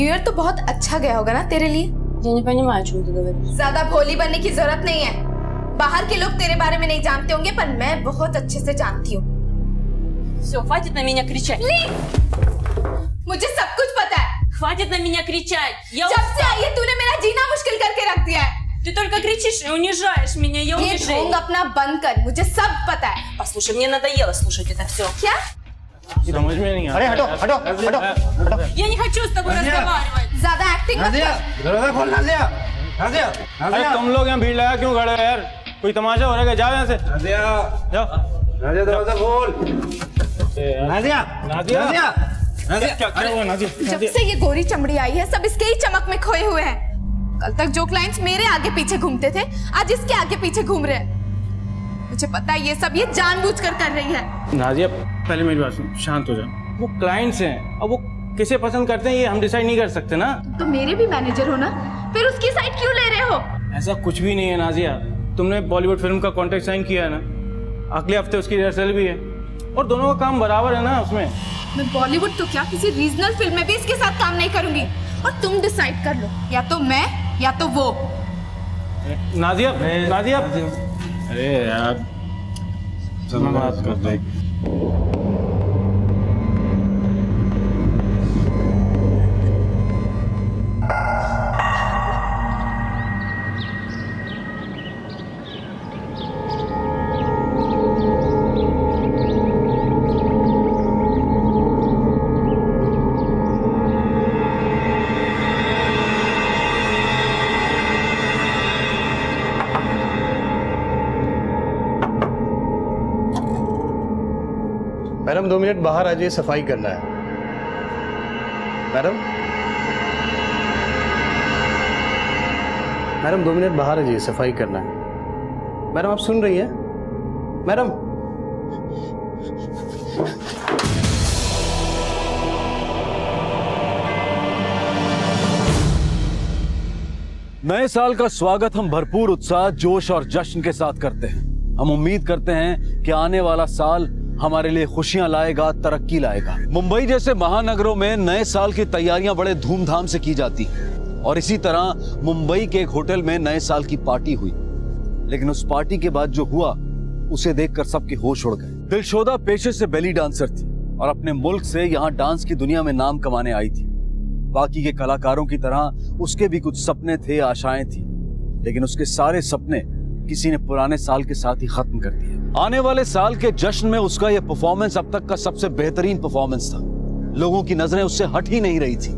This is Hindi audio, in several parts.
न्यू ईयर तो बहुत अच्छा गया होगा ना तेरे लिए? Я не понимаю, о чем ты говоришь. ज्यादा भोली बनने की जरूरत नहीं है। बाहर के लोग तेरे बारे में नहीं जानते होंगे, पर मैं बहुत अच्छे से जानती हूँ। Все, хватит на меня кричать. मुझे सब कुछ पता है। Хватит на меня кричать. Я जब से आई है तूने मेरा जीना मुश्किल करके रख दिया है। Ты только кричишь и унижаешь меня. Я ये унижаю. ढोंग अपना बंद कर, मुझे सब पता है। Послушай, мне надоело слушать это все. क्या? समझ में नहीं आ अरे हटो हटो हटो हटो। Я не хочу с тобой разговаривать. ज्यादा एक्टिंग मत नाज़िया, कर। दरवाजा खोल नाज़िया। नाज़िया, अरे नाज़िया। तुम लोग यहाँ भीड़ लगा क्यों खड़े हो यार? कोई तमाशा हो रहा है क्या? जाओ यहाँ से, नाज़िया, जाओ। नाज़िया दरवाजा खोल। नाज़िया, नाज़िया, नाज़िया, नाज़िया। क्या हुआ नाज़िया? जब से ये गोरी चमड़ी आई है, सब इसके ही चमक में खोए हुए हैं। कल तक जो क्लाइंट्स मेरे आगे पीछे घूमते थे, आज इसके आगे पीछे घूम रहे हैं। मुझे पता है ये सब ये जानबूझकर कर रही है। नाज़िया, पहले मेरी बात सुन, शांत हो जाओ। वो क्लाइंट्स हैं, अब वो किसे पसंद करते हैं ये हम डिसाइड नहीं कर सकते ना। तो मेरे भी मैनेजर हो ना, फिर उसकी साइड क्यों ले रहे हो? ऐसा कुछ भी नहीं है नाज़िया। तुमने बॉलीवुड फिल्म का कॉन्ट्रैक्ट साइन किया है ना, अगले हफ्ते उसकी रिहर्सल भी है और दोनों का काम बराबर है ना उसमें। मैं बॉलीवुड तो क्या, किसी रीजनल फिल्म में भी इसके साथ काम नहीं करूंगी। और तुम डिसाइड कर लो, या तो मैं या तो वो। नाज़िया, नाज़िया, अरे यार मैं बात करता हूँ। मैडम 2 मिनट बाहर आ जाइए, सफाई करना है। मैडम, मैडम 2 मिनट बाहर आ जाइए, सफाई करना है। मैडम आप सुन रही हैं? मैडम, नए साल का स्वागत हम भरपूर उत्साह, जोश और जश्न के साथ करते हैं। हम उम्मीद करते हैं कि आने वाला साल हमारे लिए खुशियां लाएगा, तरक्की लाएगा। मुंबई जैसे महानगरों में नए साल की तैयारियां बड़े धूमधाम से की जाती हैं और इसी तरह मुंबई के एक होटल में नए साल की पार्टी हुई। लेकिन उस पार्टी के बाद जो हुआ उसे देखकर सबके होश उड़ गए। दिलशोदा पेशे से बेली डांसर थी और अपने मुल्क से यहाँ डांस की दुनिया में नाम कमाने आई थी। बाकी के कलाकारों की तरह उसके भी कुछ सपने थे, आशाएं थी, लेकिन उसके सारे सपने किसी ने पुराने साल के साथ ही खत्म कर दिए। आने वाले साल के जश्न में उसका यह परफॉर्मेंस अब तक का सबसे बेहतरीन परफॉर्मेंस था। लोगों की नजरें उससे हट ही नहीं रही थी।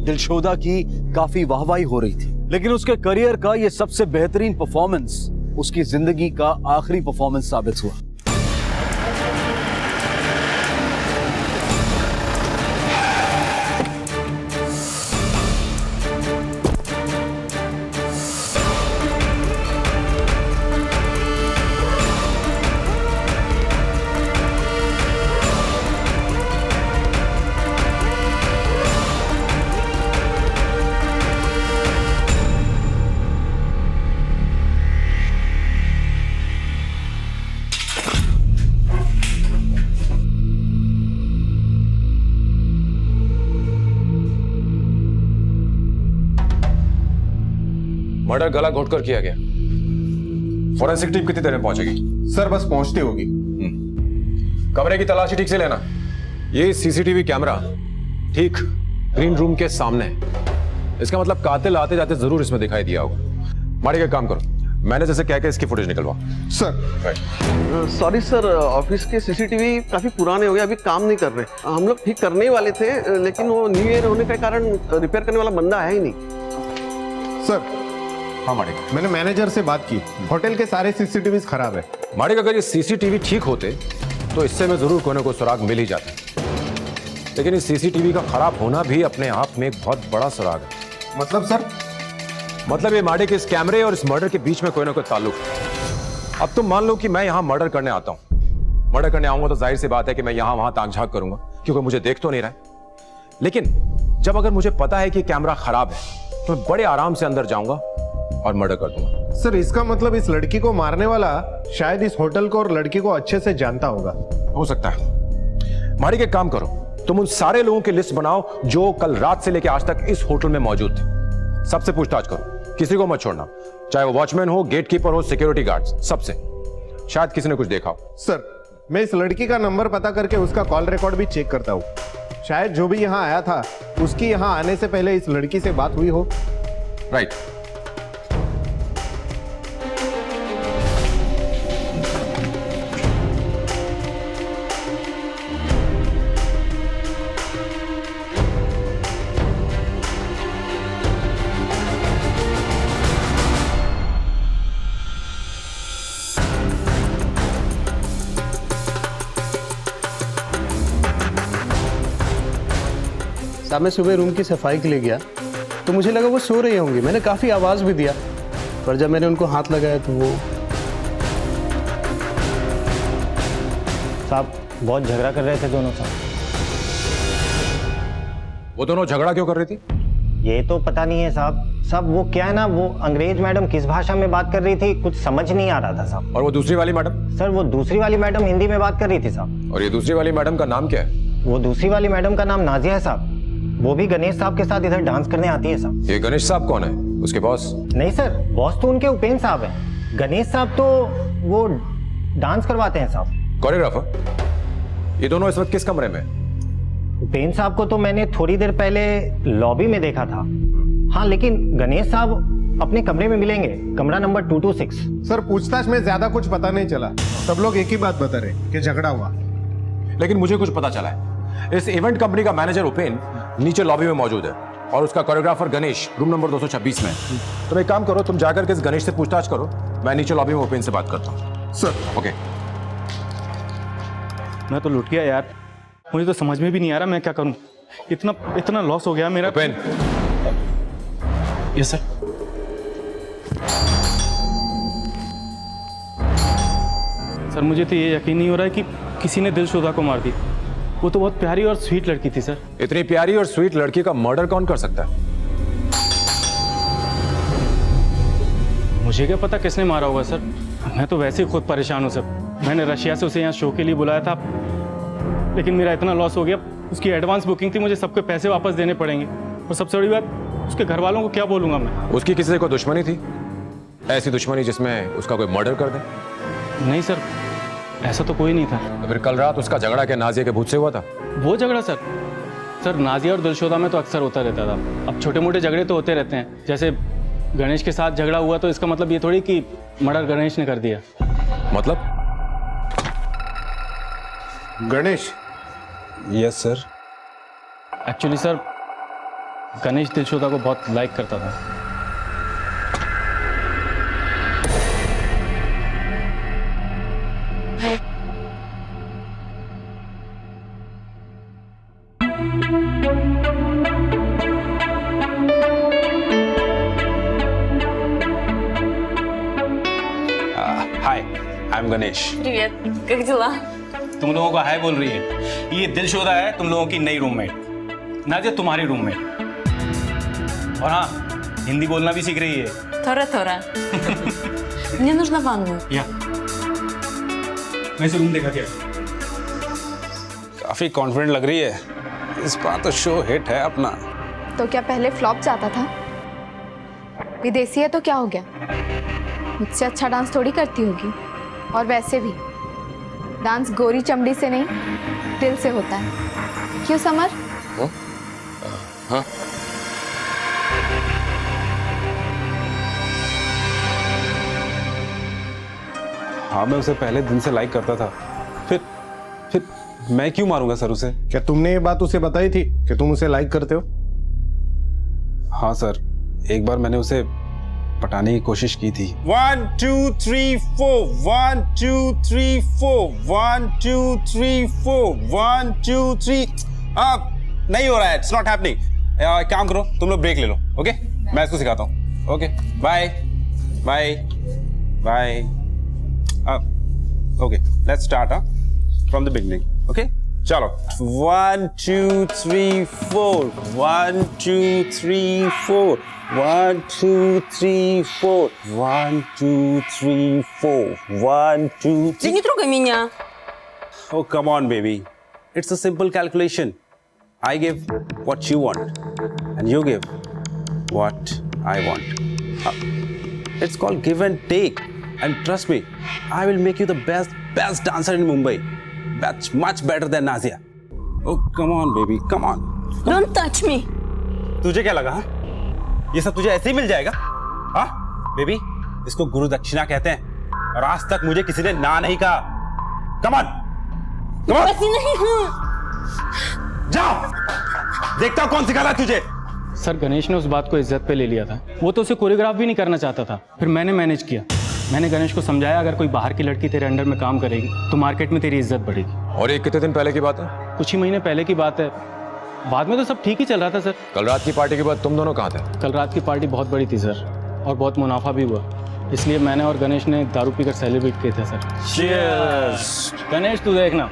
दिलशोदा की काफी वाहवाही हो रही थी, लेकिन उसके करियर का यह सबसे बेहतरीन परफॉर्मेंस उसकी जिंदगी का आखिरी परफॉर्मेंस साबित हुआ। मर्डर गला घोटकर किया गया। फॉरेंसिक टीम कितनी देर में पहुंचेगी? सर बस पहुंचती होगी। कमरे की तलाशी ठीक से लेना। ये सीसीटीवी कैमरा ठीक ग्रीन रूम के सामने है। इसका मतलब कातिल आते जाते जरूर इसमें दिखाई दिया होगा। माड़ी का काम करो, मैनेजर से कह के इसकी फुटेज निकलवाओ। सर सॉरी सर, ऑफिस के सीसीटीवी काफी पुराने हो गए, अभी काम नहीं कर रहे। हम लोग ठीक करने ही वाले थे, लेकिन वो न्यू ईयर होने के कारण रिपेयर करने वाला बंदा आया ही नहीं। सर, हाँ माड़िका, मैंने मैनेजर से बात की, होटल के सारे सीसीटीवी खराब है। माड़िका अगर ये सीसीटीवी ठीक होते तो इससे में जरूर कोई ना कोई सुराग मिल ही जाता, लेकिन इस सीसीटीवी का खराब होना भी अपने आप में एक बहुत बड़ा सुराग है। मतलब सर? मतलब ये माड़े के इस कैमरे और इस मर्डर के बीच में कोई ना कोई ताल्लुक है। अब तुम मान लो कि मैं यहाँ मर्डर करने आता हूँ। मर्डर करने आऊंगा तो जाहिर सी बात है कि मैं यहाँ वहां ताक झांक करूंगा, क्योंकि मुझे देख तो नहीं रहा है। लेकिन जब अगर मुझे पता है कि कैमरा खराब है तो मैं बड़े आराम से अंदर जाऊंगा और मर्डर कर दूंगा। सर इसका मतलब इस लड़की को मारने वाला शायद इस होटल को और लड़की को अच्छे से जानता होगा। हो सकता है। माड़ी के काम करो, तुम उन सारे लोगों की लिस्ट बनाओ जो कल रात से लेकर आज तक इस होटल में मौजूद थे। सबसे पूछताछ करो, किसी को मत छोड़ना, चाहे वो वॉचमैन हो, गेट कीपर हो, सिक्योरिटी गार्ड्स, सबसे। शायद किसी ने कुछ देखा हो। सर, मैं इस लड़की का नंबर पता करके उसका कॉल रिकॉर्ड भी चेक करता हूँ। शायद जो भी यहाँ आया था उसकी यहाँ आने से पहले इस लड़की से बात हुई हो। राइट। साहब मैं सुबह रूम की सफाई के लिए गया तो मुझे लगा वो सो रही होंगी। मैंने काफ़ी आवाज़ भी दिया, पर जब मैंने उनको हाथ लगाया तो वो साहब बहुत झगड़ा कर रहे थे दोनों साहब। वो दोनों झगड़ा क्यों कर रही थी? ये तो पता नहीं है साहब। साहब वो क्या है ना, वो अंग्रेज मैडम किस भाषा में बात कर रही थी कुछ समझ नहीं आ रहा था साहब। और वो दूसरी वाली मैडम? सर वो दूसरी वाली मैडम हिंदी में बात कर रही थी साहब। और ये दूसरी वाली मैडम का नाम क्या है? वो दूसरी वाली मैडम का नाम नाजिया है साहब। वो भी गणेश साहब के साथ इधर डांस करने आती है साहब। ये गणेश साहब कौन है? उसके बॉस? नहीं सर, बॉस तो उनके उपेंद्र साहब हैं। गणेश साहब तो वो डांस करवाते हैं साहब। कोरियोग्राफर? ये दोनों इस वक्त किस कमरे में? उपेंद्र साहब को तो मैंने थोड़ी देर पहले लॉबी में देखा था। हाँ, लेकिन गणेश साहब अपने कमरे में मिलेंगे, कमरा नंबर 226। सर पूछताछ में ज्यादा कुछ पता नहीं चला, सब लोग एक ही बात बता रहे कि झगड़ा हुआ। लेकिन मुझे कुछ पता चला है। इस इवेंट कंपनी का मैनेजर उपेंद्र नीचे लॉबी में मौजूद है और उसका कोरियोग्राफर गणेश रूम नंबर 226 में। तुम एक काम करो, तुम जाकर के इस गणेश से पूछताछ करो, मैं नीचे लॉबी में उपेंद्र से बात करता हूँ। Sir okay. मैं तो लुट गया यार, मुझे तो समझ में भी नहीं आ रहा मैं क्या करूं। इतना लॉस हो गया मेरा। उपेंद्र। Yes sir. सर मुझे तो ये यकीन नहीं हो रहा है कि किसी ने दिलशोदा को मार दी। वो तो बहुत प्यारी और स्वीट लड़की थी सर। इतनी प्यारी और स्वीट लड़की का मर्डर कौन कर सकता है? मुझे क्या पता किसने मारा होगा सर, मैं तो वैसे ही खुद परेशान हूँ सर। मैंने रशिया से उसे यहाँ शो के लिए बुलाया था, लेकिन मेरा इतना लॉस हो गया। उसकी एडवांस बुकिंग थी, मुझे सबके पैसे वापस देने पड़ेंगे। और सबसे बड़ी बात, उसके घर वालों को क्या बोलूँगा मैं। उसकी किसी से कोई दुश्मनी थी? ऐसी दुश्मनी जिसमें उसका कोई मर्डर कर दे? नहीं सर, ऐसा तो कोई नहीं था। तो फिर कल रात उसका झगड़ा क्या नाजिया के भूत से हुआ था? वो झगड़ा सर नाजिया और दिलशोदा में तो अक्सर होता रहता था। अब छोटे मोटे झगड़े तो होते रहते हैं, जैसे गणेश के साथ झगड़ा हुआ तो इसका मतलब ये थोड़ी कि मर्डर गणेश ने कर दिया। मतलब? Ganesh? Yes sir. Actually sir Ganesh Dilshoda को बहुत लाइक करता था। Hi, I am Ganesh. Привет, как дела? तुम लोगों को हाय बोल रही है। ये दिलशोदा है तुम लोगों की नई रूममेट, नाजिया तुम्हारी रूममेट। और हाँ, हिंदी बोलना भी सीख रही है। Тора-тора. Мне нужна ванную. या मैं इसे रूम देखा क्या? काफी कॉन्फिडेंट लग रही है, इस बार तो शो हिट है अपना। तो क्या पहले फ्लॉप जाता था? विदेशी है तो क्या हो गया, मुझसे अच्छा डांस थोड़ी करती होगी। और वैसे भी डांस गोरी चमड़ी से नहीं, दिल से होता है। क्यों समर? हाँ। हाँ, मैं उसे पहले दिन से लाइक करता था। फिर मैं क्यों मारूंगा सर उसे? क्या तुमने ये बात उसे बताई थी कि तुम उसे लाइक करते हो? हाँ सर, एक बार मैंने उसे पटाने की कोशिश की थी। 1 2 3 4 1 2 3 4 1 2 3 4 1 2 3। अब नहीं हो रहा है, इट्स नॉट हैपनिंग। काम करो, तुम लोग ब्रेक ले लो, ओके? मैं इसको सिखाता हूँ। Okay, bye bye bye. Okay, let's start from the beginning. Okay, चलो। 1 2 3 4 1 2 3 4 1 2 3 4 1 2 3 4 1 2 Ты не трогай меня. Oh, come on, baby. It's a simple calculation. I give what you want, and you give what I want. It's called give and take. And trust me, I will make you the best dancer in Mumbai. Much better than Nazia. Oh, come on, baby, come on. Don't touch me. तुझे क्या लगा? ये सब तुझे ऐसे ही मिल जाएगा? हाँ, बेबी, इसको गुरु दक्षिणा कहते हैं। और आज तक मुझे किसी ने ना नहीं कहा। Come on, come on. वैसी नहीं हूँ। जाओ, देखता हूँ कौन सिखाता है तुझे। सर गणेश ने उस बात को इज्जत पे ले लिया था। वो तो उसे कोरियोग्राफ भी नहीं करना चाहता था। फिर मैंने मैनेज किया। मैंने गणेश को समझाया अगर कोई बाहर की लड़की तेरे अंडर में काम करेगी तो मार्केट में तेरी इज्जत बढ़ेगी। और ये कितने दिन पहले की बात है? कुछ ही महीने पहले की बात है। बाद में तो सब ठीक ही चल रहा था सर। कल रात की पार्टी के बाद तुम दोनों कहाँ थे? कल रात की पार्टी बहुत बड़ी थी सर, और बहुत मुनाफा भी हुआ, इसलिए मैंने और गणेश ने दारू पीकर सेलिब्रेट किए थे सर। Cheers. गणेश तू देखना,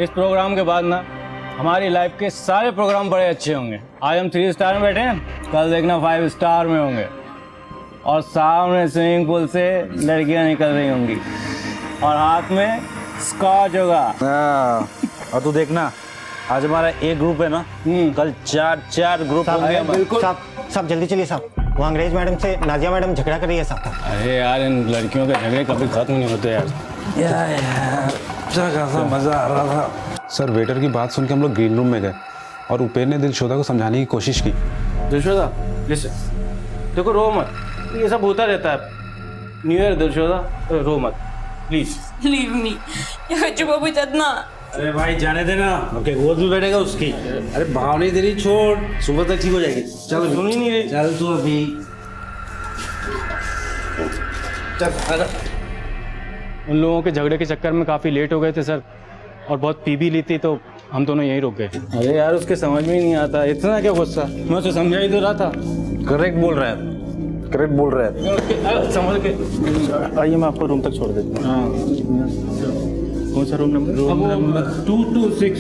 इस प्रोग्राम के बाद ना हमारी लाइफ के सारे प्रोग्राम बड़े अच्छे होंगे। आज हम 3 स्टार में बैठे हैं, कल देखना 5 स्टार में होंगे, और सामने स्विमिंग पूल से लड़कियां निकल रही होंगी और हाथ में स्कॉच होगा। और तू देखना, आज हमारा एक ग्रुप है ना, कल 4 ग्रुप होंगे। बिल्कुल साहब जल्दी चलिए साहब, वो अंग्रेज मैडम से नाजिया मैडम झगड़ा कर रही है साहब। अरे यार इन लड़कियों के झगड़े कभी खत्म नहीं होते यार। अच्छा मजा आ रहा था। सर वेटर की बात सुन के हम लोग ग्रीन रूम में गए और उपेर ने दिलशोदा को समझाने की कोशिश की। दिलशोदा देखो रो मत, ये सब होता रहता है। न्यू ईयर दिलशोदा, रो मत प्लीज। Leave me. ये चुप भी चलना। अरे भाई जाने देना, ओके गोद में बैठेगा उसकी। अरे भाव नहीं तेरी, छोड़, सुबह तक ठीक हो जाएगी। चल सुन ही नहीं रही। चल तू अभी चल। उन लोगों के झगड़े के चक्कर में काफ़ी लेट हो गए थे सर, और बहुत पी भी ली थी, तो हम दोनों यहीं रुक गए। अरे यार उसके समझ में ही नहीं आता, इतना क्या गुस्सा, मैं उसे समझा ही तो रहा था। करेक्ट बोल रहा है, करेक्ट बोल रहा है। समझ के आइए, मैं आपको रूम तक छोड़ देता हूँ। कौन सा room number? Room number 226।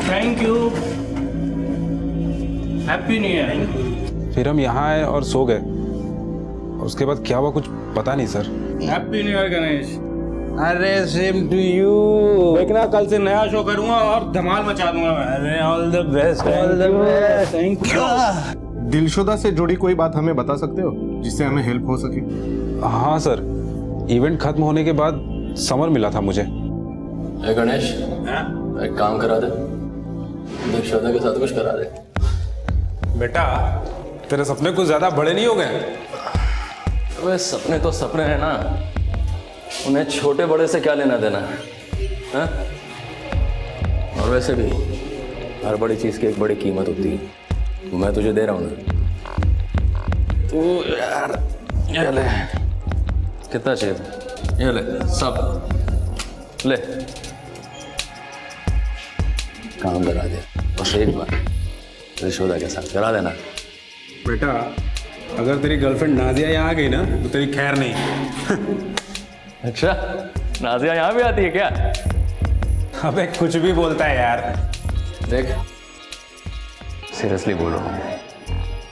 Thank you, happy new year. फिर हम यहाँ आए और सो गए, और उसके बाद क्या हुआ कुछ पता नहीं sir. Happy new year Ganesh. अरे सेम टू यू। देखना कल से नया शो करूंगा और धमाल मचा दूंगा मैं। अरे all the best, all the best. Thank you. Dilshoda से जुड़ी कोई बात हमें बता सकते हो जिससे हमें हेल्प हो सके? हाँ सर, इवेंट खत्म होने के बाद समर मिला था मुझे। गणेश एक काम करा दे, दिलशोदा के साथ कुछ करा दे। बेटा तेरे सपने कुछ ज्यादा बड़े नहीं हो गए? अबे सपने तो सपने हैं ना, उन्हें छोटे बड़े से क्या लेना देना है? और वैसे भी हर बड़ी चीज की एक बड़ी कीमत होती है, मैं तुझे दे रहा हूँ ना। तू यार ये ले, कितना चाहिए था? ये ले सब ले, काम करा दे बस एक बार, दिलशोदा के साथ करा देना। बेटा अगर तेरी गर्लफ्रेंड नाजिया यहाँ आ गई ना तो तेरी खैर नहीं। अच्छा, नाजिया यहाँ भी आती है क्या? अबे कुछ भी बोलता है यार। देख सीरियसली बोल रहा हूँ,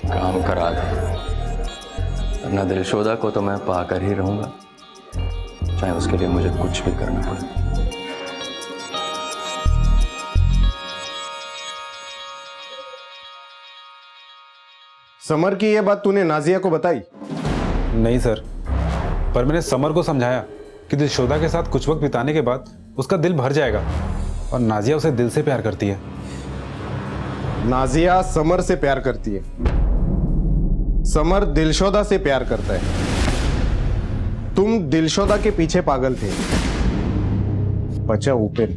काम करा दे, वरना दिलशोदा को तो मैं पाकर ही रहूंगा, चाहे उसके लिए मुझे कुछ भी करना पड़े। समर की ये बात तूने नाजिया को बताई? नहीं सर, पर मैंने समर को समझाया कि दिलशोदा के साथ कुछ वक्त बिताने के बाद उसका दिल भर जाएगा, और नाजिया उसे दिल से प्यार करती है। नाजिया समर से प्यार करती है, समर दिलशोदा से प्यार करता है। तुम दिलशोदा के पीछे पागल थे। बचा उपेन,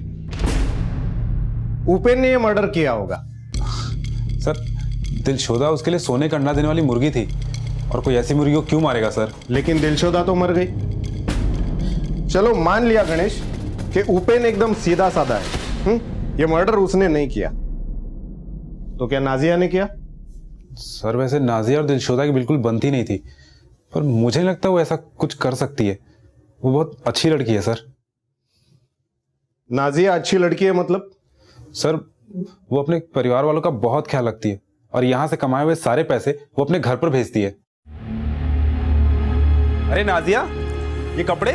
उपेन ने यह मर्डर किया होगा। सर दिलशोदा उसके लिए सोने का अंडा देने वाली मुर्गी थी, और कोई ऐसी मुर्गी को क्यों मारेगा सर? लेकिन दिलशोदा तो मर गई। चलो मान लिया गणेश कि उपेन एकदम सीधा साधा है, ये मर्डर उसने नहीं किया, तो क्या नाजिया ने किया? सर वैसे नाजिया और दिलशोदा की बिल्कुल बनती नहीं थी, पर मुझे नहीं लगता वो ऐसा कुछ कर सकती है। वो बहुत अच्छी लड़की है सर। नाजिया अच्छी लड़की है मतलब? सर वो अपने परिवार वालों का बहुत ख्याल रखती है, और यहाँ से कमाए हुए सारे पैसे वो अपने घर पर भेजती है। अरे नाजिया ये कपड़े,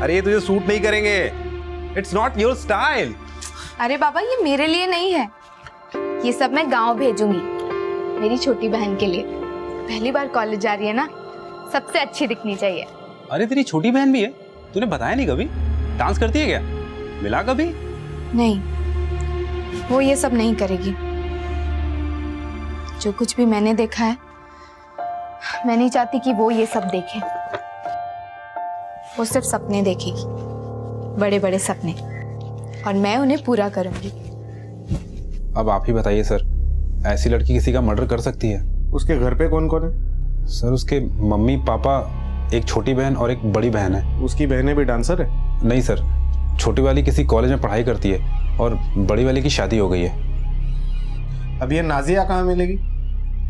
अरे ये तुझे सूट नहीं करेंगे, इट्स नॉट योर स्टाइल। अरे बाबा, ये मेरे लिए नहीं है, ये सब मैं गांव भेजूंगी मेरी छोटी बहन के लिए। पहली बार कॉलेज जा रही है ना, सबसे अच्छी दिखनी चाहिए। अरे तेरी छोटी बहन भी है, तूने बताया नहीं कभी? डांस करती है क्या? मिला कभी? नहीं, वो ये सब नहीं करेगी। जो कुछ भी मैंने देखा है, मैं नहीं चाहती कि वो ये सब देखे। वो सिर्फ सपने देखेगी, बड़े बड़े सपने, और मैं उन्हें पूरा करूंगी। अब आप ही बताइए सर, ऐसी लड़की किसी का मर्डर कर सकती है? उसके घर पे कौन कौन है? सर उसके मम्मी पापा, एक छोटी बहन और एक बड़ी बहन है। उसकी बहनें भी डांसर है? नहीं सर, छोटी वाली किसी कॉलेज में पढ़ाई करती है और बड़ी वाली की शादी हो गई है। अब ये नाजिया कहाँ मिलेगी?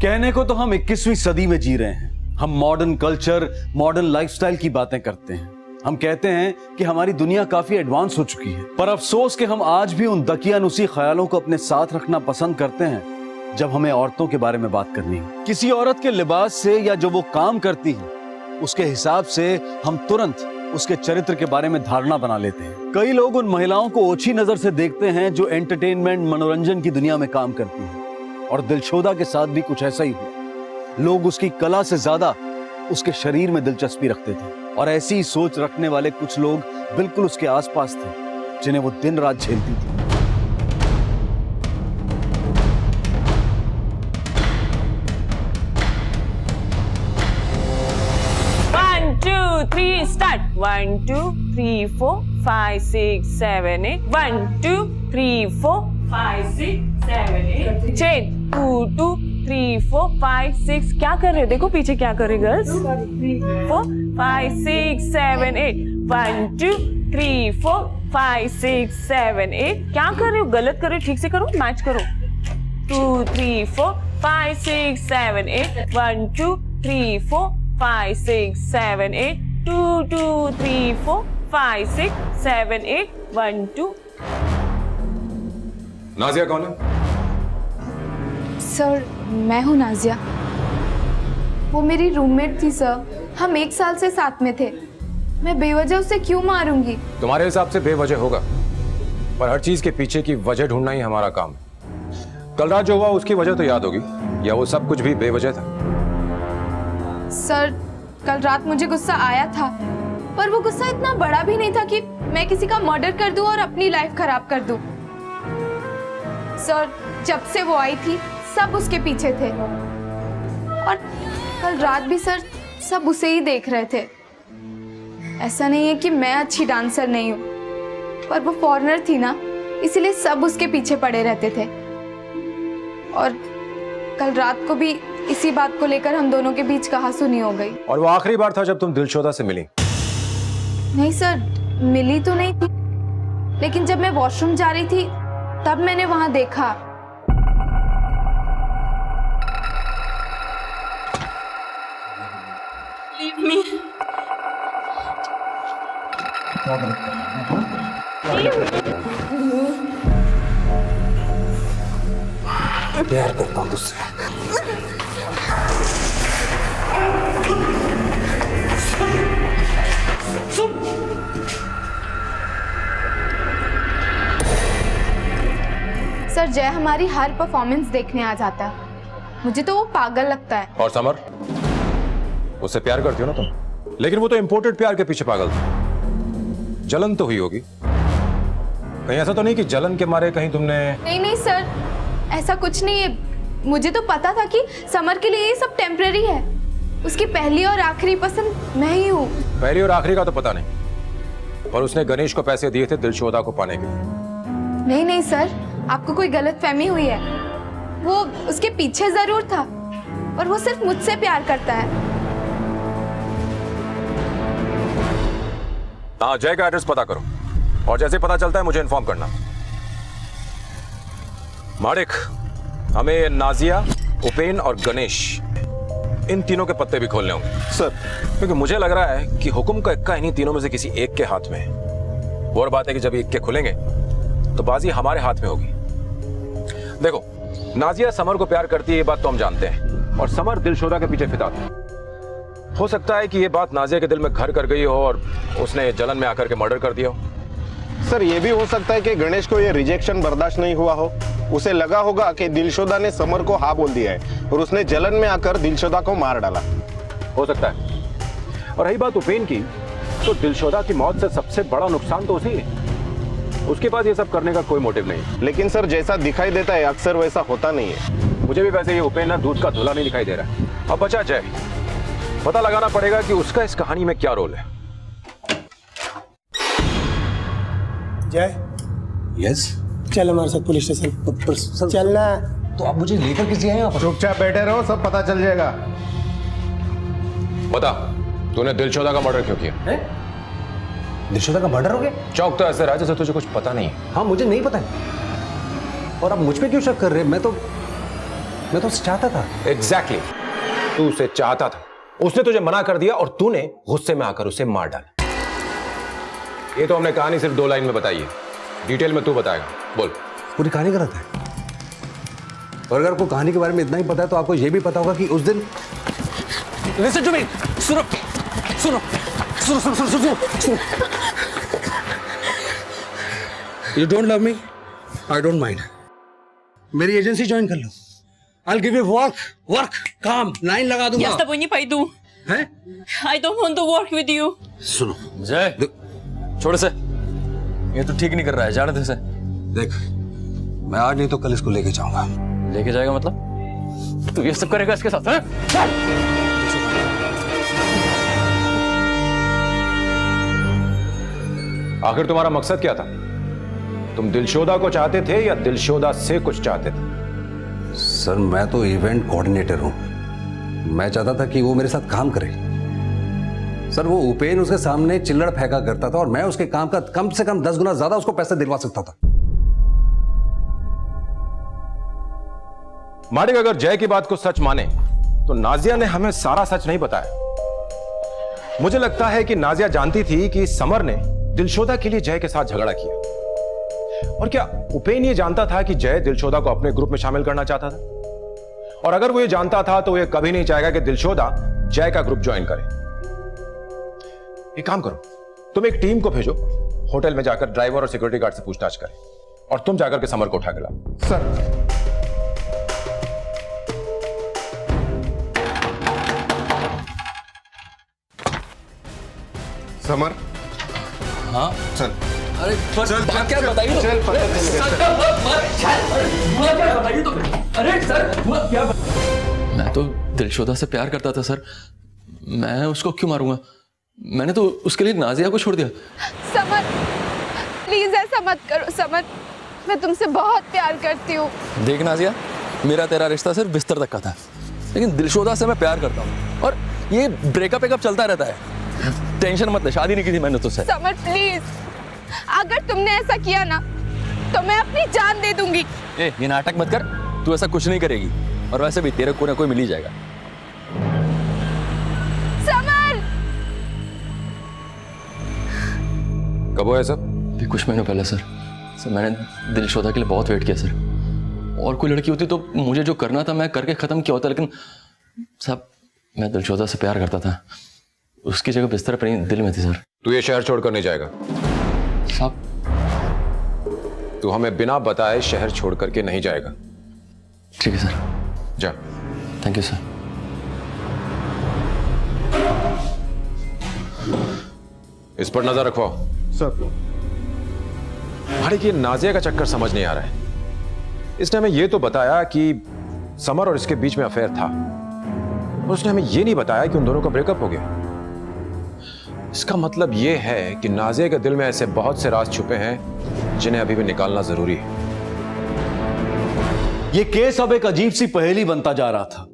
कहने को तो हम 21वीं सदी में जी रहे हैं। हम मॉडर्न कल्चर, मॉडर्न लाइफस्टाइल की बातें करते हैं। हम कहते हैं कि हमारी दुनिया काफी एडवांस हो चुकी है, पर अफसोस कि हम आज भी उन दकियानुसी ख्यालों को अपने साथ रखना पसंद करते हैं जब हमें औरतों के बारे में बात करनी है। किसी औरत के लिबास से या जो वो काम करती है उसके हिसाब से हम तुरंत उसके चरित्र के बारे में धारणा बना लेते हैं। कई लोग उन महिलाओं को ओछी नजर से देखते हैं जो एंटरटेनमेंट, मनोरंजन की दुनिया में काम करती हैं। और दिलशोदा के साथ भी कुछ ऐसा ही हुआ। लोग उसकी कला से ज्यादा उसके शरीर में दिलचस्पी रखते थे, और ऐसी ही सोच रखने वाले कुछ लोग बिल्कुल उसके आसपास थे जिन्हें वो दिन रात झेलती थी। Three, start. 1, 2, 3, 4, 5, 6, 7, 8. 1, 2, 3, 4, 5, 6, 7, 8. Change. 2, 2, 3, 4, 5, 6. क्या कर रहे हो? देखो पीछे क्या कर रहे गर्ल्स? 4, 5, 6, 7, 8. 1, 2, 3, 4, 5, 6, 7, 8. क्या कर रहे हो? गलत कर रहे हो, ठीक से करो, मैच करो। 2, 3, 4, 5, 6, 7, 8. 1, 2, 3, 4, 5, 6, 7, 8. 2, 2, 3, 4, 5, 6, 7, 8. 1, 2. नाजिया कौन है? सर, मैं हूँ नाजिया। वो मेरी रूममेट थी सर, हम 1 साल से साथ में थे। मैं बेवजह उसे क्यों मारूंगी? तुम्हारे हिसाब से बेवजह होगा, पर हर चीज के पीछे की वजह ढूंढना ही हमारा काम है। कल रात जो हुआ उसकी वजह तो याद होगी, या वो सब कुछ भी बेवजह था? सर, कल रात मुझे गुस्सा आया था, पर वो गुस्सा इतना बड़ा भी नहीं था कि मैं किसी का मर्डर कर दूं और अपनी लाइफ खराब कर दूं। सर, जब से वो आई थी सब उसके पीछे थे, और कल रात भी सर सब उसे ही देख रहे थे। ऐसा नहीं है कि मैं अच्छी डांसर नहीं हूँ, पर वो फॉरेनर थी ना, इसीलिए सब उसके पीछे पड़े रहते थे। और कल रात को भी इसी बात को लेकर हम दोनों के बीच कहासुनी हो गई। और वो आखिरी बार था जब तुम दिलशोदा से मिली? नहीं सर, मिली तो नहीं थी, लेकिन जब मैं वॉशरूम जा रही थी तब मैंने वहां देखा। Leave me. प्यार करता हूँ तुझसे। सर, जय हमारी हर परफॉर्मेंस देखने आ जाता है, मुझे तो वो पागल लगता है। और समर, उससे प्यार करती हो ना तुम? लेकिन वो तो इंपोर्टेड प्यार के पीछे पागल था। जलन तो हुई होगी, कहीं ऐसा तो नहीं कि जलन के मारे कहीं तुमने? नहीं नहीं सर, ऐसा कुछ नहीं है। मुझे तो पता था कि समर के लिए ये सब टेम्पररी है। उसकी पहली और आखिरी पसंद मैं ही हूँ। पहली और आखिरी का तो पता नहीं, पर उसने गणेश को पैसे दिए थे दिलशोदा को पाने के लिए। नहीं नहीं सर, आपको कोई गलतफहमी हुई है। वो उसके पीछे जरूर था, और वो सिर्फ मुझसे प्यार करता है। हाँ, जय का एड्रेस पता करो, और जैसे पता चलता है मुझे इन्फॉर्म करना। माड़िक, हमें नाजिया, उपेन और गणेश, इन तीनों के पत्ते भी खोलने होंगे सर। क्योंकि मुझे लग रहा है कि हुक्म का इक्का इन्हीं तीनों में से किसी एक के हाथ में है। वो और बात है कि जब इक्के खुलेंगे तो बाजी हमारे हाथ में होगी। देखो, नाजिया समर को प्यार करती है, ये बात तो हम जानते हैं, और समर दिलशोदा के पीछे फिदा था। हो सकता है कि ये बात नाजिया के दिल में घर कर गई हो और उसने जलन में आकर के मर्डर कर दिया हो। सर ये भी हो सकता है कि गणेश को ये रिजेक्शन बर्दाश्त नहीं हुआ हो। उसे लगा होगा कि दिलशोदा ने समर को हाँ बोल दिया है और उसने जलन में आकर दिलशोदा को मार डाला। हो सकता है। और रही बात उपेन की, तो दिलशोदा की मौत से सबसे बड़ा नुकसान तो उसी है। उसके पास ये सब करने का कोई मोटिव नहीं। लेकिन सर जैसा दिखाई देता है अक्सर वैसा होता नहीं है। मुझे भी वैसे ये उपेन ना दूध का धुला नहीं दिखाई दे रहा है। अब बचा जय, पता लगाना पड़ेगा कि उसका इस कहानी में क्या रोल है। जय, यस चल हमारे साथ पुलिस स्टेशन। चलना। तो आप मुझे लेकर किसी आए यहाँ पर? चुपचाप बैठे रहो, सब पता चल जाएगा। बता, तूने दिलशोदा का मर्डर क्यों किया? दिलशोदा का मर्डर हो गया? चौक तो ऐसे रहा जैसे तुझे कुछ पता नहीं है। हाँ, मुझे नहीं पता है। और आप मुझ पे क्यों शक कर रहे हैं? मैं तो उसे चाहता था। एग्जैक्टली, तू उसे चाहता था। उसने तुझे मना कर दिया और तूने गुस्से में आकर उसे मार डाला। ये तो हमने कहानी सिर्फ 2 लाइन में बताई है, डिटेल में तू बताएगा। बोल। पूरी कहानी गलत है। और अगर आपको कहानी के बारे में इतना ही पता है तो आपको यह भी पता होगा कि उस दिन Listen to me. सुनो सुनो सुनो सुनो सुनो सुनो सुनो। You don't love me? I don't mind. मेरी एजेंसी ज्वाइन कर लो। I'll give you work, काम, लाइन लगा दूंगा। Yes, नहीं पाई तू। हैं? I don't want to work with you. सुनो जय, छोड़ से, ये तो ठीक नहीं कर रहा है, जाने दे इसे। देख, मैं आज नहीं तो कल इसको लेके जाऊंगा। लेके जाएगा मतलब? तू ये सब करेगा इसके साथ? हैं? आखिर तुम्हारा मकसद क्या था? तुम दिलशोदा को चाहते थे या दिलशोदा से कुछ चाहते थे? सर, मैं तो इवेंट कोऑर्डिनेटर हूं। मैं चाहता था कि वो मेरे साथ काम करे। सर, वो उपेन उसके सामने चिल्लड़ फेंका करता था और मैं उसके काम का कम से कम 10 गुना ज्यादा उसको पैसे दिलवा सकता था। मालिक, अगर जय की बात को सच माने तो नाजिया ने हमें सारा सच नहीं बताया। मुझे लगता है कि नाजिया जानती थी कि समर ने दिलशोदा के लिए जय के साथ झगड़ा किया। और क्या उपेन ये जानता था कि जय दिलशोदा को अपने ग्रुप में शामिल करना चाहता था? और अगर वो ये जानता था तो ये कभी नहीं चाहेगा कि दिलशोदा जय का ग्रुप ज्वाइन करे। एक काम करो, तुम एक टीम को भेजो, होटल में जाकर ड्राइवर और सिक्योरिटी गार्ड से पूछताछ करें और तुम जाकर के समर को उठा के लाओ। Sir, summer. हाँ चल। अरे चल, क्या बताइए? चल, बताइए तो। अरे सर, क्या? मैं तो दिलशोदा से प्यार करता था सर। मैं उसको क्यों मारूंगा? मैंने तो उसके लिए नाजिया को छोड़ दिया। समर, प्लीज ऐसा मत करो समर, मैं तुमसे बहुत प्यार करती हूँ। देख नाजिया, मेरा तेरा रिश्ता सिर्फ बिस्तर तक का था, लेकिन दिलशोदा से मैं प्यार करता हूँ और ये ब्रेकअप चलता रहता है। टेंशन मत ले, शादी नहीं की थी मैंने तुझसे। समर प्लीज, अगर तुमने ऐसा किया ना तो मैं अपनी जान दे दूंगी। ये नाटक मत कर, तू ऐसा कुछ नहीं करेगी और वैसे भी तेरे को ना कोई मिल ही जाएगा। समर! कब हुआ सब? कुछ महीनों पहले सर। मैंने दिलशोदा के लिए बहुत वेट किया सर। और कोई लड़की होती तो मुझे जो करना था मैं करके खत्म किया होता, लेकिन साहब मैं दिलशोदा से प्यार करता था। उसकी जगह बिस्तर पर नहीं दिल में थी सर। तू ये शहर छोड़कर नहीं जाएगा साहब। तू हमें बिना बताए शहर छोड़ करके नहीं जाएगा। ठीक है सर। जा। Thank you sir. इस पर नजर रखो सर। भाई, ये नाजिया का चक्कर समझ नहीं आ रहा है। इसने हमें यह तो बताया कि समर और इसके बीच में अफेयर था, और उसने हमें यह नहीं बताया कि उन दोनों का ब्रेकअप हो गया। इसका मतलब यह है कि नाजिया के दिल में ऐसे बहुत से राज छुपे हैं जिन्हें अभी भी निकालना जरूरी है। यह केस अब एक अजीब सी पहेली बनता जा रहा था।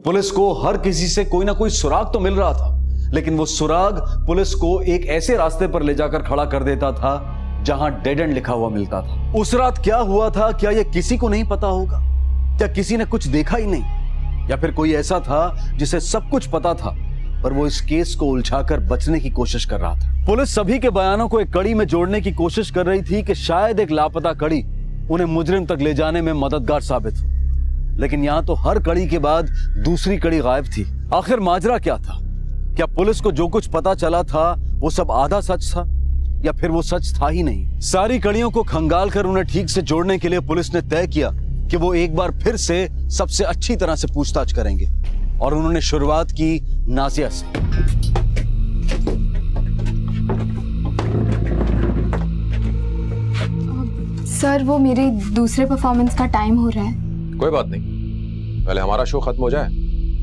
पुलिस को हर किसी से कोई ना कोई सुराग तो मिल रहा था, लेकिन वो सुराग पुलिस को एक ऐसे रास्ते पर ले जाकर खड़ा कर देता था जहां डेड एंड लिखा हुआ मिलता था। उस रात क्या हुआ था, क्या यह किसी को नहीं पता होगा? क्या किसी ने कुछ देखा ही नहीं? या फिर कोई ऐसा था जिसे सब कुछ पता था पर वो इस केस को उलझाकर बचने की कोशिश कर रहा था? पुलिस सभी के बयानों को एक कड़ी में जोड़ने की कोशिश कर रही थी कि शायद एक लापता कड़ी उन्हें मुजरिम तक ले जाने में मददगार साबित हो, लेकिन यहां तो हर कड़ी के बाद दूसरी कड़ी गायब थी। आखिर माजरा क्या था? क्या पुलिस को जो कुछ पता चला था वो सब आधा सच था, या फिर वो सच था ही नहीं। सारी कड़ियों को खंगाल कर उन्हें ठीक से जोड़ने के लिए पुलिस ने तय किया कि वो एक बार फिर से सबसे अच्छी तरह से पूछताछ करेंगे और उन्होंने शुरुआत की नाजिया से। सर वो मेरे दूसरे परफॉर्मेंस का टाइम हो रहा है। कोई बात नहीं, पहले हमारा शो खत्म हो जाए,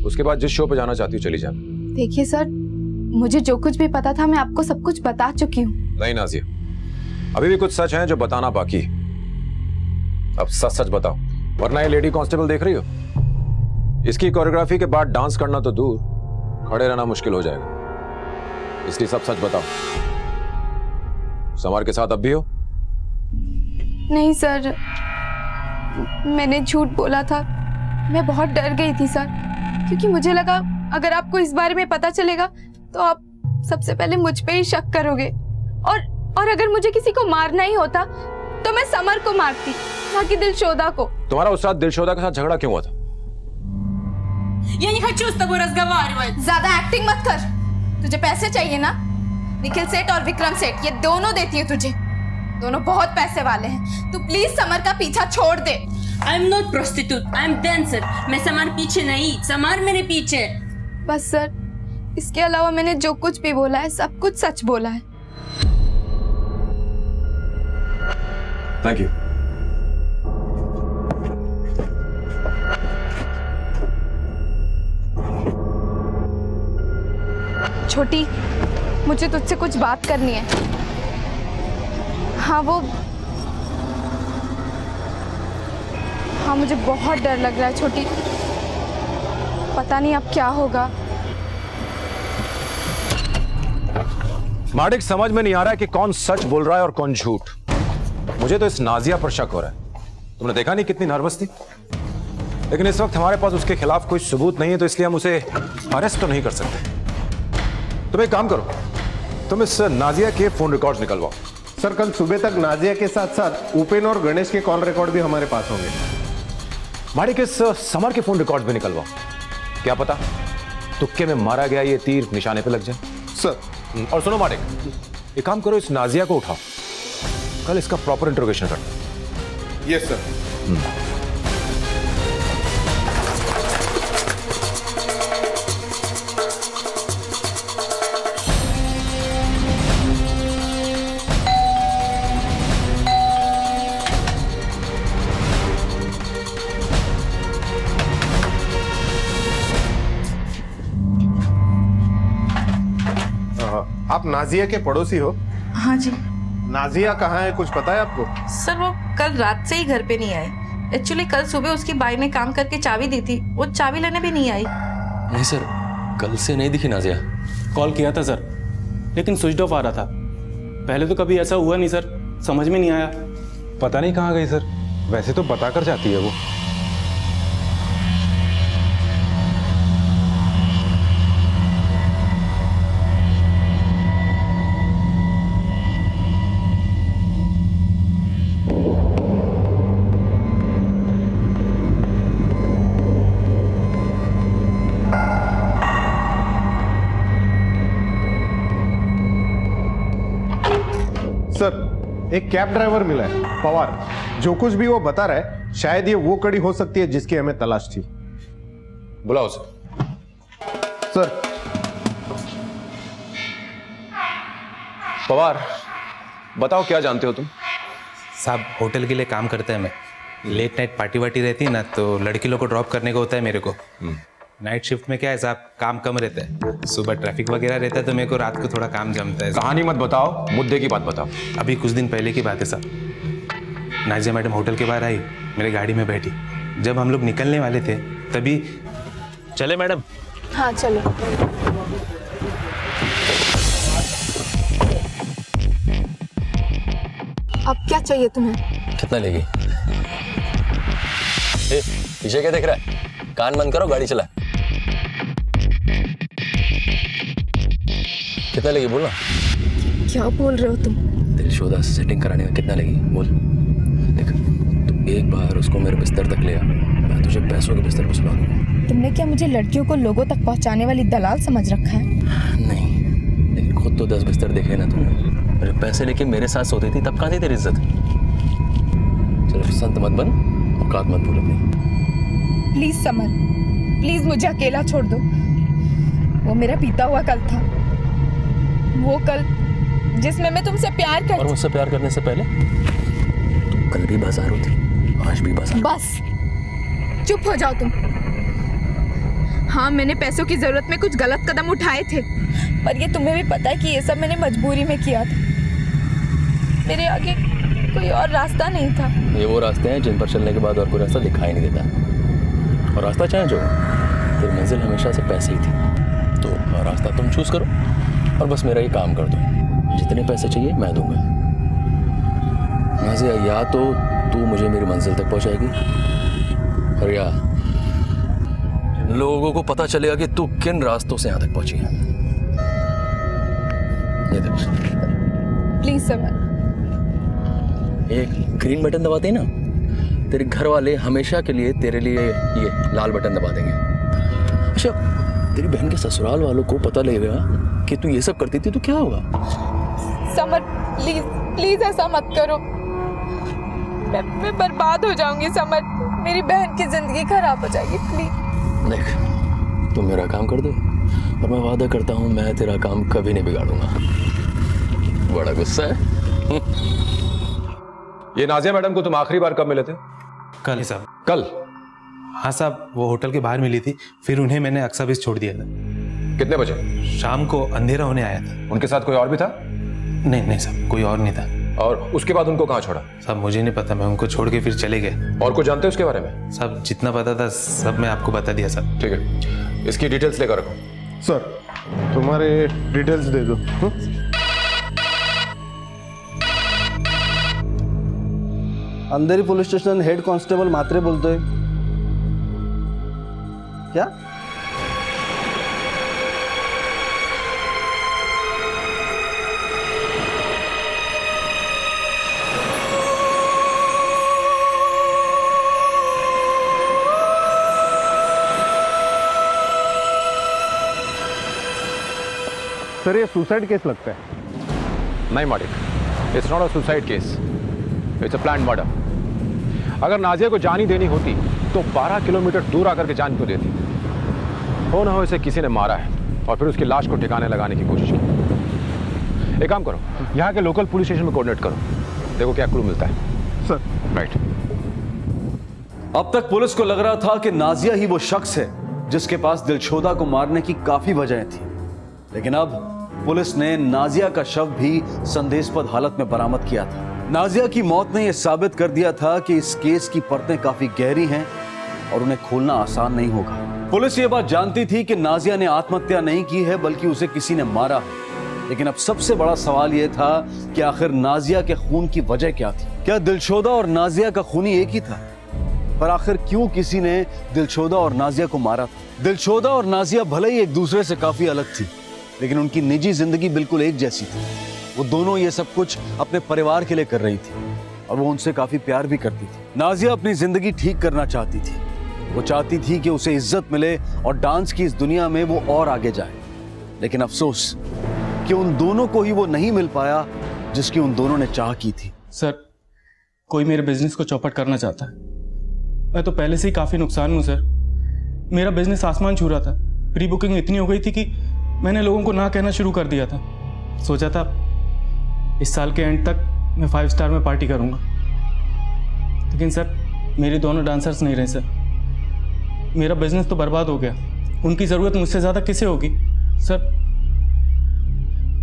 उसके बाद जिस शो पे जाना चाहती हो चली जाए। देखिए सर, मुझे जो कुछ भी पता था मैं आपको सब कुछ बता चुकी हूँ। नहीं नाजिया, अभी भी कुछ सच है जो बताना बाकी है। अब सच सच बताओ, वरना ये लेडी कांस्टेबल देख रही हो, इसकी कोरियोग्राफी के बाद डांस करना तो दूर, खड़े रहना मुश्किल हो जाएगा। इसलिए सब सच बताओ। समर के साथ अब भी हो? नहीं सर, मैंने झूठ बोला था। मैं बहुत डर गई थी सर, क्योंकि मुझे लगा अगर आपको इस बारे में पता चलेगा तो आप सबसे पहले मुझ पे ही शक करोगे, और अगर मुझे किसी को मारना ही होता तो मैं समर को मारती, ना कि दिलशोदा को। तुम्हारा उस रात दिलशोदा के साथ झगड़ा क्यों हुआ था? Я не хочу с тобой разговаривать। ज्यादा एक्टिंग मत कर। तुझे पैसे चाहिए ना? निखिल सेठ और विक्रम सेठ ये दोनों देती है तुझे। दोनों बहुत पैसे वाले हैं। तू प्लीज समर का पीछा छोड़ दे। I'm not prostitute, I'm dancer. मैं समर पीछे नहीं, समर मेरे पीछे। बस सर, इसके अलावा मैंने जो कुछ भी बोला है सब कुछ सच बोला है। Thank you. छोटी, मुझे तुझसे कुछ बात करनी है। हाँ, मुझे बहुत डर लग रहा है छोटी। पता नहीं अब क्या होगा। माडिक, समझ में नहीं आ रहा है कि कौन सच बोल रहा है और कौन झूठ। मुझे तो इस नाजिया पर शक हो रहा है। तुमने देखा नहीं कितनी नर्वस थी? लेकिन इस वक्त हमारे पास उसके खिलाफ कोई सबूत नहीं है, तो इसलिए हम उसे अरेस्ट तो नहीं कर सकते। तुम एक काम करो, तुम इस नाजिया के फोन रिकॉर्ड्स निकलवाओ। सर, कल सुबह तक नाजिया के साथ साथ उपेन और गणेश के कॉल रिकॉर्ड भी हमारे पास होंगे। माडिक, इस समर के फोन रिकॉर्ड्स भी निकलवाओ। क्या पता तुक्के में मारा गया ये तीर निशाने पे लग जाए। सर। और सुनो माडिक, एक काम करो, इस नाजिया को उठाओ, कल इसका प्रॉपर इंट्रोगेशन करो। Yes sir. आप नाजिया के पड़ोसी हो? हाँ जी। नाजिया कहाँ है, कुछ पता है आपको? सर वो कल रात से ही घर पे नहीं आई। एक्चुअली कल सुबह उसकी बाई ने काम करके चाबी दी थी, वो चाबी लेने भी नहीं आई। नहीं सर, कल से नहीं दिखी नाजिया। कॉल किया था सर, लेकिन स्विच ऑफ आ रहा था। पहले तो कभी ऐसा हुआ नहीं सर, समझ में नहीं आया। पता नहीं कहाँ गई सर, वैसे तो बता कर जाती है वो। सर, एक कैब ड्राइवर मिला है, पवार। जो कुछ भी वो बता रहा है, शायद ये वो कड़ी हो सकती है जिसकी हमें तलाश थी। बुलाओ उसे। सर। पवार, बताओ क्या जानते हो तुम? साहब, होटल के लिए काम करते हैं। मैं लेट नाइट पार्टी वार्टी रहती है ना, तो लड़की लोग को ड्रॉप करने को होता है मेरे को। नाइट शिफ्ट में क्या है साहब, काम कम रहता है। सुबह ट्रैफिक वगैरह रहता है, तो मेरे को रात को थोड़ा काम जमता है। कहानी मत बताओ, मुद्दे की बात बताओ। अभी कुछ दिन पहले की बात है साहब। नाजिया मैडम होटल के बाहर आई, मेरे गाड़ी में बैठी। जब हम लोग निकलने वाले थे तभी चले मैडम। हाँ चलो। अब क्या चाहिए तुम्हें? कितना लेगी? पीछे क्या देख रहा है? कान बंद करो, गाड़ी चला। कितना लगी बोल ना। क्या बोल रहे हो तुम? दिलशोदा से सेटिंग कराने में कितना लगी बोल। देख, तुम एक बार उसको मेरे बिस्तर तक ले आ, मैं तुझे पैसों के बिस्तर पर सुला दूंगा। तुमने क्या मुझे लड़कियों को लोगों तक पहुंचाने वाली दलाल समझ रखा है? नहीं, लेकिन खुद तो 10 बिस्तर देखे ना तुमने। जब पैसे लेके मेरे साथ सोती थी तब कहाँ थी तेरी इज्जत? चलो संत मत बन, औकात मत भूल अपनी। प्लीज समर, प्लीज मुझे अकेला छोड़ दो। वो मेरा बीता हुआ कल था, वो कल जिसमें मैं तुमसे प्यार कर। और मुझसे प्यार करने से पहले तुम कल भी बाजारू थी, आज भी बाजार। बस चुप हो जाओ तुम। हाँ, मैंने पैसों की जरूरत में कुछ गलत कदम उठाए थे, पर ये तुम्हें भी पता है कि ये सब मैंने मजबूरी में किया था। मेरे आगे कोई और रास्ता नहीं था। ये वो रास्ते हैं जिन पर चलने के बाद और कोई रास्ता दिखाई नहीं देता। और रास्ता चाहे जो, तेरी मंजिल हमेशा से पैसे ही थी। तो रास्ता तुम चूज करो और बस मेरा ये काम कर दो। जितने पैसे चाहिए मैं दूंगा। नाज़िया, या तो तू मुझे मेरी मंजिल तक पहुंचाएगी, और या लोगों को पता चलेगा कि तू किन रास्तों से यहां तक पहुंची है। ये देख, प्लीज समर। एक ग्रीन बटन दबाते ही ना, तेरे घर वाले हमेशा के लिए तेरे लिए ये लाल बटन दबा देंगे। अच्छा, तेरी बहन के ससुराल वालों को पता लगेगा कि तू ये सब करती थी तो क्या होगा? समर प्लीज, प्लीज ऐसा मत करो। मैं बर्बाद हो जाऊंगी समर। मेरी बहन की जिंदगी खराब हो जाएगी, प्लीज। देख, तुम मेरा काम कर दो और मैं वादा करता हूँ मैं तेरा काम कभी नहीं बिगाड़ूंगा। बड़ा गुस्सा है। ये नाजिया मैडम को तुम आखिरी बार कब मिले थे? कल साहब। कल? हाँ साहब, वो होटल के बाहर मिली थी, फिर उन्हें मैंने अक्सा बीच छोड़ दिया था। कितने बजे? शाम को अंधेरा होने आया था। उनके साथ कोई और भी था? नहीं साहब, कोई और नहीं था। और उसके बाद उनको कहाँ छोड़ा? साहब मुझे नहीं पता, मैं उनको छोड़ के फिर चले गए। और कुछ जानते हो उसके बारे में? साहब जितना पता था सब मैं आपको बता दिया साहब। ठीक है, इसकी डिटेल्स लेकर रखो। सर तुम्हारे डिटेल्स दे दो। अंधेरी पुलिस स्टेशन हेड कांस्टेबल मात्रे बोलतोय। क्या? सर ये सुसाइड केस लगता है। नहीं मालिक, it's not a suicide case, it's a planned murder. अगर नाजिया को जान ही देनी होती तो 12 किलोमीटर दूर आकर के जान क्यों देती? हो ना हो इसे किसी ने मारा है और फिर उसकी लाश को ठिकाने लगाने की कोशिश की। एक काम करो, यहाँ के लोकल पुलिस स्टेशन में कोऑर्डिनेट करो, देखो क्या क्लू मिलता है। Sir right. अब तक पुलिस को लग रहा था कि नाजिया ही वो शख्स है जिसके पास दिलशोदा को मारने की काफी वजह थी, लेकिन अब पुलिस ने नाजिया का शव भी संदेहास्पद हालत में बरामद किया था। नाजिया की मौत ने यह साबित कर दिया था कि इस केस की परतें काफी गहरी हैं और उन्हें खोलना आसान नहीं होगा। पुलिस ये बात जानती थी कि नाजिया ने आत्महत्या नहीं की है बल्कि उसे किसी ने मारा है, लेकिन अब सबसे बड़ा सवाल यह था कि आखिर नाजिया के खून की वजह क्या थी? क्या दिलशोदा और नाजिया का खूनी एक ही था? पर आखिर क्यों किसी ने दिलशोदा और नाजिया को मारा था? दिलशोदा और नाजिया भले ही एक दूसरे से काफी अलग थी, लेकिन उनकी निजी जिंदगी बिल्कुल एक जैसी थी। वो दोनों ये सब कुछ अपने परिवार के लिए कर रही थी और वो उनसे काफी प्यार भी करती थी। नाजिया अपनी जिंदगी ठीक करना चाहती थी। वो चाहती थी कि उसे इज्जत मिले और डांस की इस दुनिया में वो और आगे जाए, लेकिन अफसोस कि उन दोनों को ही वो नहीं मिल पाया जिसकी उन दोनों ने चाह की थी। सर, कोई मेरे बिजनेस को चौपट करना चाहता है। मैं तो पहले से ही काफी नुकसान हूं सर। मेरा बिजनेस आसमान छू रहा था। प्री बुकिंग इतनी हो गई थी कि मैंने लोगों को ना कहना शुरू कर दिया था। सोचा था इस साल के एंड तक मैं 5 स्टार में पार्टी करूंगा, लेकिन सर मेरे दोनों डांसर्स नहीं रहे सर। मेरा बिजनेस तो बर्बाद हो गया। उनकी ज़रूरत मुझसे ज़्यादा किसे होगी सर?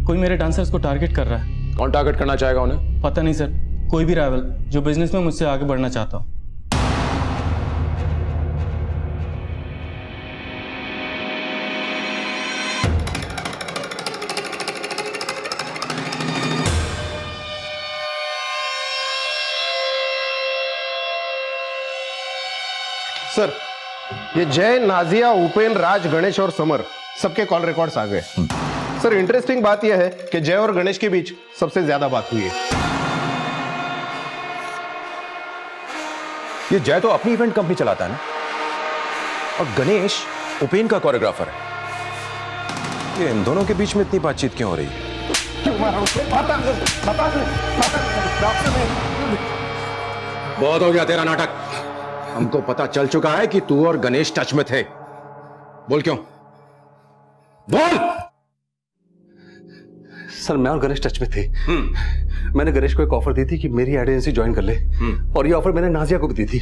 कोई मेरे डांसर्स को टारगेट कर रहा है। कौन टारगेट करना चाहेगा उन्हें? पता नहीं सर, कोई भी राइवल जो बिजनेस में मुझसे आगे बढ़ना चाहता हो। सर ये जय, नाजिया, उपेन, राज, गणेश और समर सबके कॉल रिकॉर्ड्स आ गए। सर इंटरेस्टिंग बात यह है कि जय और गणेश के बीच सबसे ज्यादा बात हुई है। ये जय तो अपनी इवेंट कंपनी चलाता है ना, और गणेश उपेन का कोरियोग्राफर है। ये इन दोनों के बीच में इतनी बातचीत क्यों हो रही है? क्यों मारा उसे? बता बहुत हो गया तेरा नाटक। हमको पता चल चुका है कि तू और गणेश टच में थे। बोल क्यों? बोल। सर मैं और गणेश टच में थे। मैंने गणेश को एक ऑफर दी थी कि मेरी एड एजेंसी ज्वाइन कर ले, और ये ऑफर मैंने नाजिया को भी दी थी,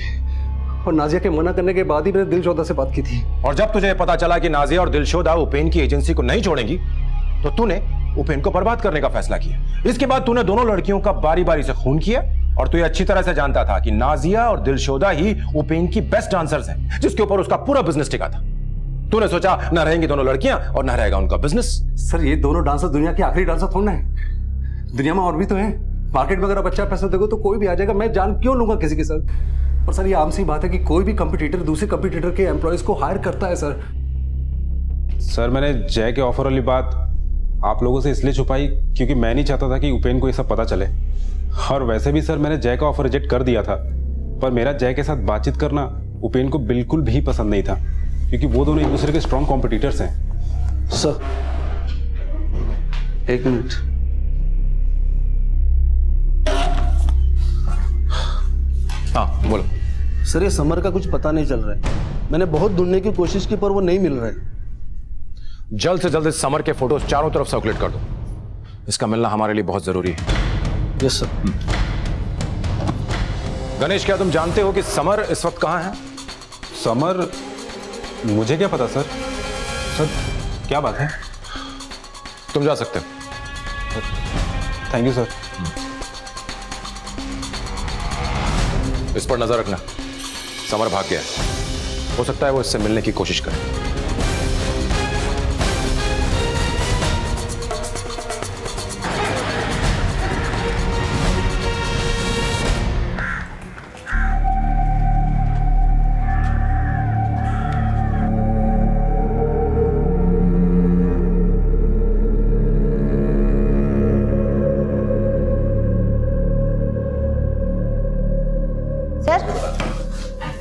और नाजिया के मना करने के बाद ही मैंने दिलशोदा से बात की थी। और जब तुझे पता चला कि नाजिया और दिलशोदा उपेन की एजेंसी को नहीं छोड़ेंगी, तो तूने उपेन को बर्बाद करने का फैसला किया। इसके बाद तूने दोनों लड़कियों का बारी बारी से खून किया, और तू ये अच्छी तरह से जानता था कि नाजिया और दिलशोदा ही उपेन की बेस्ट डांसर्स हैं, जिसके ऊपर उसका पूरा बिजनेस टिका था। तूने सोचा न रहेंगी दोनों लड़कियां और न रहेगा उनका बिजनेस। सर ये दोनों डांसर दुनिया के आखिरी डांसर थोड़ा है, दुनिया में और भी तो हैं। मार्केट में अगर आप अच्छा पैसा देखो तो कोई भी आ जाएगा, मैं जान क्यों लूंगा किसी के साथ। और सर ये आम सी बात है कि कोई भी कंपटीटर दूसरे कंपटीटर के एम्प्लॉयज को हायर करता है। सर मैंने जय के ऑफर वाली बात आप लोगों से इसलिए छुपाई क्योंकि मैं नहीं चाहता था कि उपेन को ये सब पता चले। और वैसे भी सर मैंने जय का ऑफर रिजेक्ट कर दिया था, पर मेरा जय के साथ बातचीत करना उपेन को बिल्कुल भी पसंद नहीं था, क्योंकि वो दोनों एक दूसरे के स्ट्रॉन्ग कॉम्पिटिटर्स हैं। सर एक मिनट। हाँ बोलो। सर ये समर का कुछ पता नहीं चल रहा है। मैंने बहुत ढूंढने की कोशिश की पर वो नहीं मिल रहा है। जल्द से जल्द इस समर के फोटोज चारों तरफ सर्कुलेट कर दो। इसका मिलना हमारे लिए बहुत जरूरी है। Yes sir. गणेश क्या तुम जानते हो कि समर इस वक्त कहां है? समर? मुझे क्या पता सर। सर क्या बात है? तुम जा सकते हो। Thank you sir. इस पर नजर रखना। समर भाग गया है, हो सकता है वो इससे मिलने की कोशिश करे।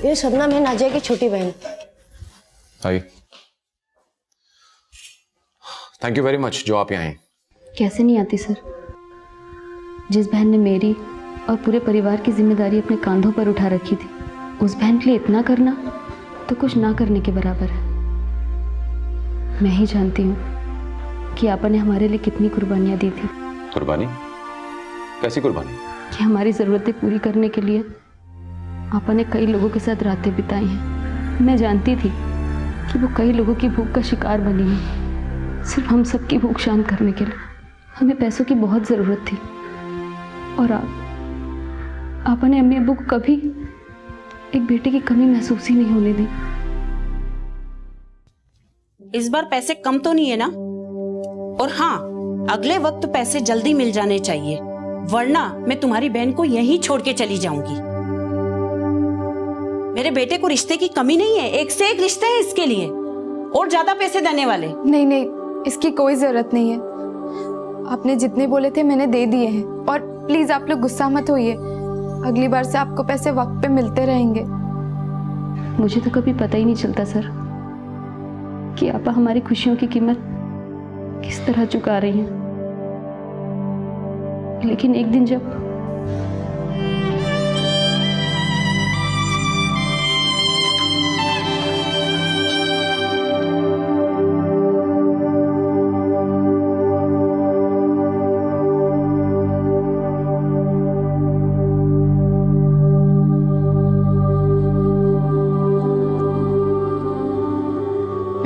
ये शबनम है, नाजिया की छोटी बहन। हाय, थैंक यू वेरी मच जो आप यहाँ आए। कैसे नहीं आती सर। जिस बहन ने मेरी और पूरे परिवार की जिम्मेदारी अपने कंधों पर उठा रखी थी, उस बहन के लिए इतना करना तो कुछ ना करने के बराबर है। मैं ही जानती हूँ कि आपा ने हमारे लिए कितनी कुर्बानियाँ दी थी। कुर्बानी? कैसी कुर्बानी? कि हमारी ज़रूरतें पूरी करने के लिए आपा ने कई लोगों के साथ रातें बिताई हैं। मैं जानती थी कि वो कई लोगों की भूख का शिकार बनी है, सिर्फ हम सबकी भूख शांत करने के लिए। हमें पैसों की बहुत ज़रूरत थी, और आपा ने अम्मी अब्बू को कभी एक बेटे की कमी महसूस ही नहीं होने दी। इस बार पैसे कम तो नहीं है ना? और हाँ, अगले वक्त पैसे जल्दी मिल जाने चाहिए, वरना मैं तुम्हारी बहन को यहीं छोड़ के चली जाऊंगी। मेरे बेटे को रिश्ते की कमी नहीं है, एक से एक रिश्ते हैं इसके लिए, और ज्यादा पैसे देने वाले। नहीं नहीं, इसकी कोई जरूरत नहीं है। आपने जितने बोले थे मैंने दे दिए हैं, और प्लीज आप लोग गुस्सा मत होइए। अगली बार से आपको पैसे वक्त पे मिलते रहेंगे। मुझे तो कभी पता ही नहीं चलता सर कि आपा हमारी खुशियों की कीमत किस तरह चुका रही हैं। लेकिन एक दिन जब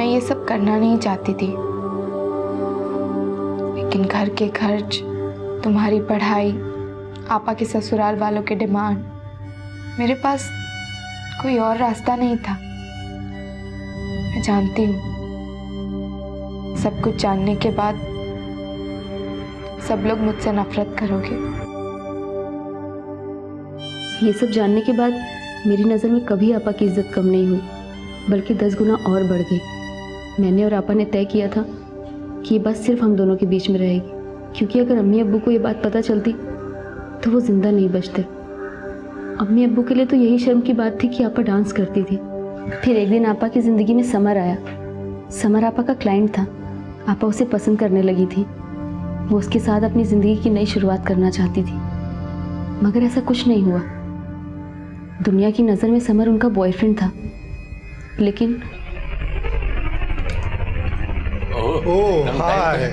ये सब करना नहीं चाहती थी, लेकिन घर के खर्च, तुम्हारी पढ़ाई, आपा के ससुराल वालों के डिमांड, मेरे पास कोई और रास्ता नहीं था। मैं जानती हूँ सब कुछ जानने के बाद सब लोग मुझसे नफरत करोगे। ये सब जानने के बाद मेरी नज़र में कभी आपा की इज्जत कम नहीं हुई, बल्कि 10 गुना और बढ़ गई। मैंने और आपा ने तय किया था कि ये बात सिर्फ हम दोनों के बीच में रहेगी, क्योंकि अगर अम्मी अब्बू को ये बात पता चलती तो वो जिंदा नहीं बचते। अम्मी अब्बू के लिए तो यही शर्म की बात थी कि आपा डांस करती थी। फिर एक दिन आपा की ज़िंदगी में समर आया। समर आपा का क्लाइंट था। आपा उसे पसंद करने लगी थी। वो उसके साथ अपनी ज़िंदगी की नई शुरुआत करना चाहती थी, मगर ऐसा कुछ नहीं हुआ। दुनिया की नज़र में समर उनका बॉयफ्रेंड था, लेकिन ओह हाय,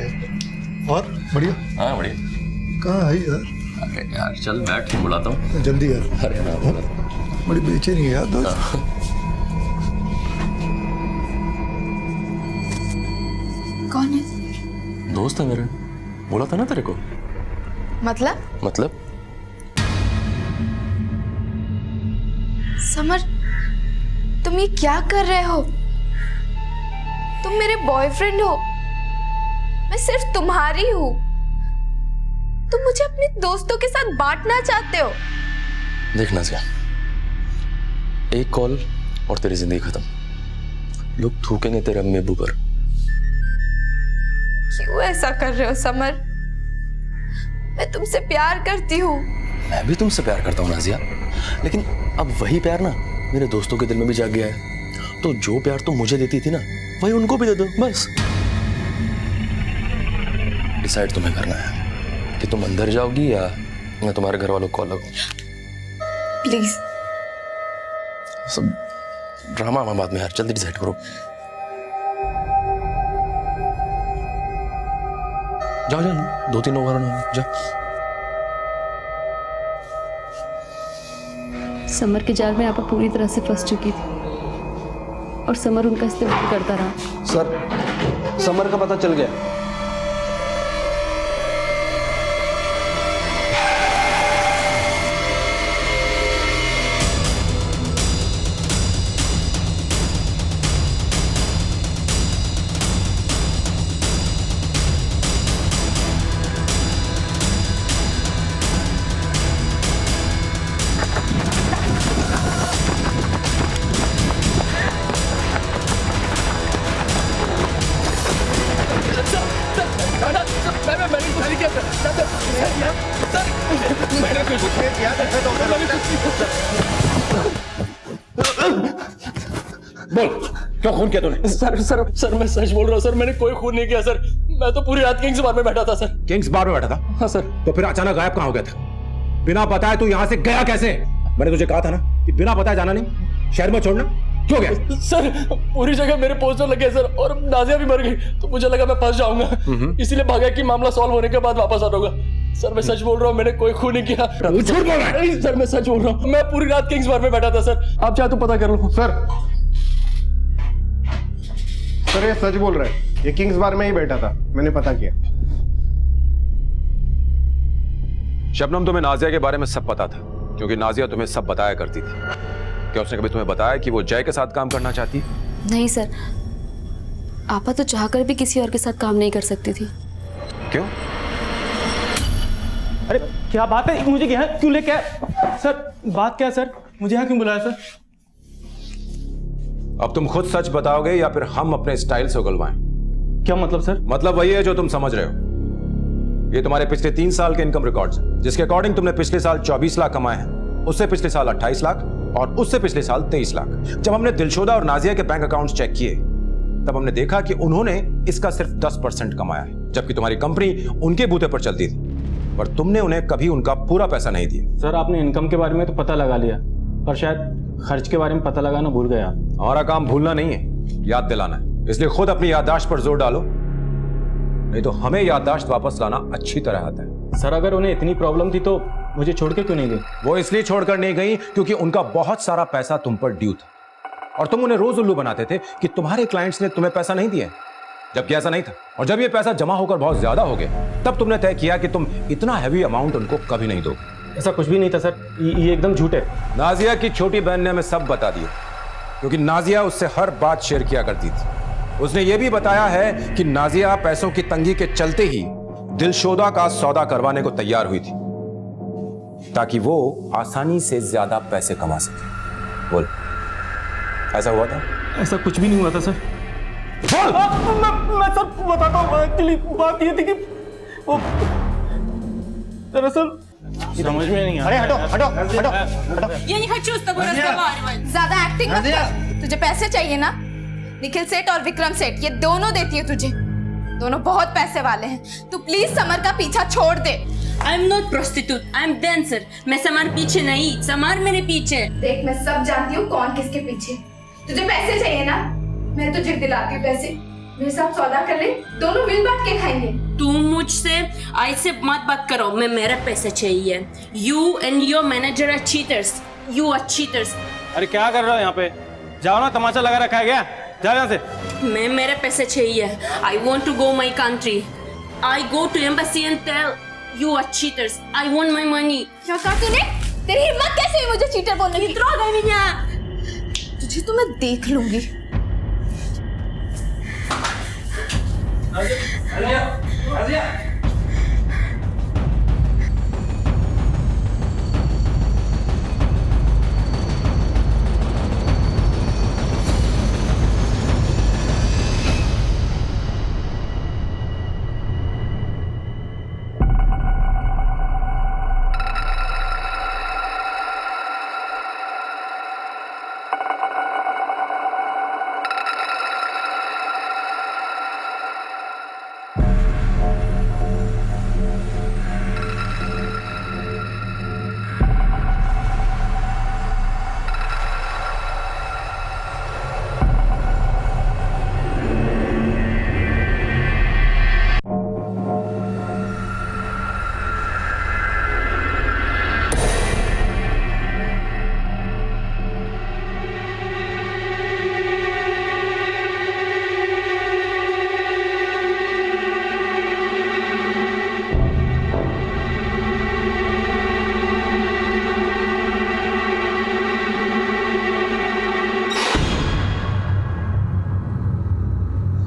और बढ़िया। हाँ बढ़िया। कहाँ है यार? अरे यार चल बैठ, बुलाता हूँ। जल्दी यार। अरे ना बड़ी बेचैनी है यार दोस्त। कौन है? दोस्त है मेरा, बोला था ना तेरे को। मतलब समर, तुम ये क्या कर रहे हो? तुम मेरे बॉयफ्रेंड हो, मैं सिर्फ तुम्हारी हूं। तुम मुझे अपने दोस्तों के साथ बांटना चाहते हो। देखना सिया, एक कॉल और तेरी जिंदगी खत्म। लोग थूकेंगे तेरे अम्मी अब्बू पर। क्यों ऐसा कर रहे हो समर? मैं तुमसे प्यार करती हूँ। मैं भी तुमसे प्यार करता हूँ नाजिया, लेकिन अब वही प्यार ना मेरे दोस्तों के दिल में भी जाग गया है। तो जो प्यार तुम मुझे देती थी ना, वही उनको भी दे दो बस। डिसाइड तुम्हें करना है कि तुम अंदर जाओगी या मैं तुम्हारे घर वालों को कॉल लगाऊं। प्लीज। सब ड्रामा बाद में यार, जल्दी डिसाइड करो। जाओ जाओ, 2-3 लोग जा। समर के जाल में आपा पूरी तरह से फंस चुकी थी और समर उनका इस्तेमाल करता रहा। सर, समर का पता चल गया। बोल, क्यों खून किया तूने? सर मैं सच बोल रहा हूँ सर, मैंने कोई खून नहीं किया सर। मैं तो पूरी रात किंग्स बार में बैठा था सर। किंग्स बार में बैठा था? हाँ सर। तो फिर अचानक गायब कहाँ हो गया था? बिना बताए तू यहाँ से गया कैसे? मैंने तुझे कहा था ना कि बिना बताए जाना नहीं, शहर में छोड़ना। क्यों गया? सर पूरी जगह मेरे पोस्टर लगे सर, और नाजिया भी मर गई, तो मुझे लगा मैं फंस जाऊंगा, इसीलिए भागा कि मामला सॉल्व होने के बाद वापस आ जाऊंगा। सर मैं सच बोल रहा हूँ, मैंने कोई खून नहीं किया। झूठ बोल रहा है? सर मैं सच बोल रहा हूँ, मैं पूरी रात किंग्स बार में बैठा था सर। आप चाहे तो पता कर लो। सर ये सच बोल रहा है, ये किंग्स बार में ही बैठा था, मैंने पता किया। शबनम, तुम्हें नाजिया के बारे में सब पता था, क्योंकि नाजिया तुम्हें सब बताया करती थी। क्या उसने कभी तुम्हें बताया कि वो जय के साथ काम करना चाहती? नहीं सर, आपा तो चाहकर भी किसी और के साथ काम नहीं कर सकती थी। क्यों? अरे क्या बात है, मुझे यहाँ क्यों लेके आए? सर बात क्या है सर, मुझे यहाँ क्यों बुलाया सर? अब तुम खुद सच बताओगे या फिर हम अपने स्टाइल से उगलवाएं? क्या मतलब सर? मतलब वही है जो तुम समझ रहे हो। ये तुम्हारे पिछले 3 साल के इनकम रिकॉर्ड्स हैं, जिसके अकॉर्डिंग तुमने पिछले साल 24 लाख कमाए हैं, उससे पिछले साल 28 लाख और उससे पिछले साल 23 लाख। जब हमने दिलशोदा और नाजिया के बैंक अकाउंट्स चेक किए, तब हमने देखा कि उन्होंने इसका सिर्फ 10% कमाया है, जबकि तुम्हारी कंपनी उनके बूते पर चलती थी, पर तुमने उन्हें कभी उनका पूरा पैसा नहीं दिया। सर आपने इनकम के बारे में तो पता लगा लिया, पर शायद खर्च के बारे में पता लगाना भूल गया। हमारा काम भूलना नहीं है, याद दिलाना है। इसलिए खुद अपनी याददाश्त पर जोर डालो, नहीं तो हमें याददाश्त वापस लाना अच्छी तरह आता है। सर अगर उन्हें इतनी प्रॉब्लम थी तो मुझे छोड़ के क्यों नहीं गई? वो इसलिए छोड़कर नहीं गई क्योंकि उनका बहुत सारा पैसा तुम पर ड्यू था, और तुम उन्हें रोज उल्लू बनाते थे कि तुम्हारे क्लाइंट्स ने तुम्हें पैसा नहीं दिया, जबकि ऐसा नहीं था। और जब ये पैसा जमा होकर बहुत ज्यादा हो गया, तब तुमने तय किया कि तुम इतना हैवी अमाउंट उनको कभी नहीं दोगे। ऐसा कुछ भी नहीं था सर, ये एकदम झूठ है। नाजिया की छोटी बहन ने हमें सब बता दिया, क्योंकि नाजिया उससे हर बात शेयर किया करती थी। उसने ये भी बताया है कि नाजिया पैसों की तंगी के चलते ही दिलशोदा का सौदा करवाने को तैयार हुई थी, ताकि वो आसानी से ज्यादा पैसे कमा सके। बोल, ऐसा हुआ था? ऐसा कुछ भी नहीं हुआ था सर। मैं सब बताता हूँ। एक्चुअली बात ये थी कि वो दरअसल समझ में नहीं आ रहा। अरे हटो। Я не хочу с тобой разговаривать. ज्यादा एक्टिंग मत कर। तुझे पैसे चाहिए ना? निखिल सेठ और विक्रम सेठ, ये दोनों देती है तुझे। दोनों बहुत पैसे वाले हैं, तू प्लीज समर का पीछा छोड़ दे। I am not prostitute, I am dancer. मैं समर पीछे नहीं, समर मेरे पीछे। देख मैं सब जानती हूँ कौन किसके पीछे। तुझे पैसे चाहिए ना, मैं तुझे दिलाती हूँ पैसे। मेरे साथ सौदा कर ले, दोनों मिल बांट के खाएंगे। तुम मुझसे ऐसे मत बात करो, मैं मेरा पैसे चाहिए। You and your manager are cheaters, you are cheaters. अरे क्या कर रहे हो यहाँ पे? जाओ ना, तमाचा लगा रखा है क्या? जाओ यहाँ से। मैं मेरे पैसे चाहिए। I want to go my country. I go to embassy and tell you are cheaters. I want my money. क्या कहा तूने? तेरी हिम्मत कैसे हुई मुझे चीटर बोलने की? कितना गई यहाँ? तुझे तो मैं देख लूंगी।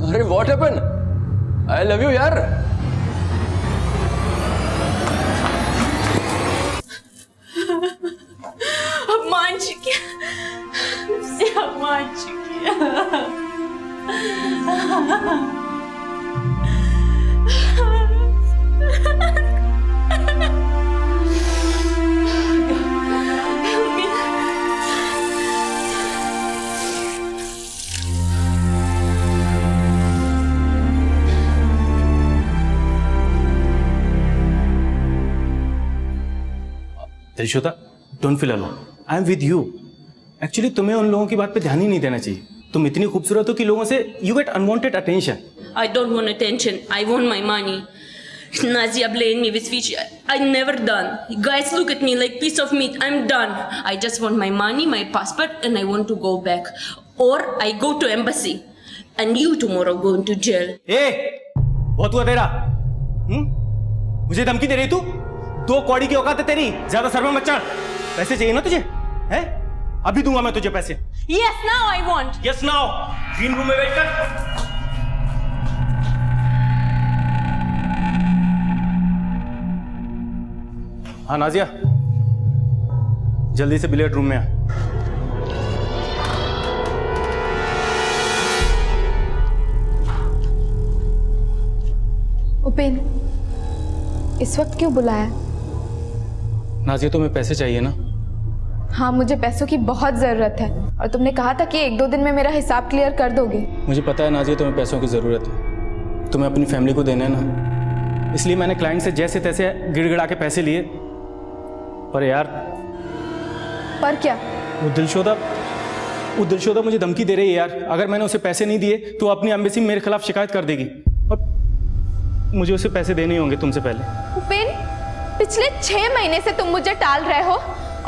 अरे what happen? I love you यार। अब मान चुकी है, अब मान चुकी है। Dilshoda, don't feel alone, I am with you. Actually तुम्हें उन लोगों की बात पे ध्यान ही नहीं देना चाहिए। तुम इतनी खूबसूरत हो कि लोगों से you get unwanted attention. I don't want attention. I want my money. Nazia blamed me with which I never done. Guys, look at me like piece of meat. I'm done. I just want my money, my passport, and I want to go back. Or I go to embassy, and you tomorrow go into jail. ए, बहुत हुआ तेरा। मुझे धमकी दे रही तू? 2 कौड़ी की औकात है तेरी, ज्यादा सर में मत चढ़। पैसे चाहिए ना तुझे? हैं? अभी दूंगा मैं तुझे पैसे। Yes, now I want. Yes, now. Green room में वेट कर। हाँ नाजिया, जल्दी से बिलियर्ड रूम में आ। उपेन, इस वक्त क्यों बुलाया? नाजिया, तुम्हें पैसे चाहिए ना? हाँ, मुझे पैसों की बहुत जरूरत है और तुमने कहा था कि 1-2 दिन में मेरा हिसाब क्लियर कर दोगे। मुझे पता है नाजिया, तुम्हें पैसों की ज़रूरत है, तुम्हें अपनी फैमिली को देना है ना, इसलिए मैंने क्लाइंट से जैसे तैसे गिड़गिड़ा के पैसे लिए। पर यार, पर क्या? वो दिलशोदा मुझे धमकी दे रही है यार। अगर मैंने उसे पैसे नहीं दिए तो अपनी एम्बेसी में मेरे खिलाफ शिकायत कर देगी और मुझे उसे पैसे देने ही होंगे तुमसे पहले। उपेन, पिछले 6 महीने से तुम मुझे टाल रहे हो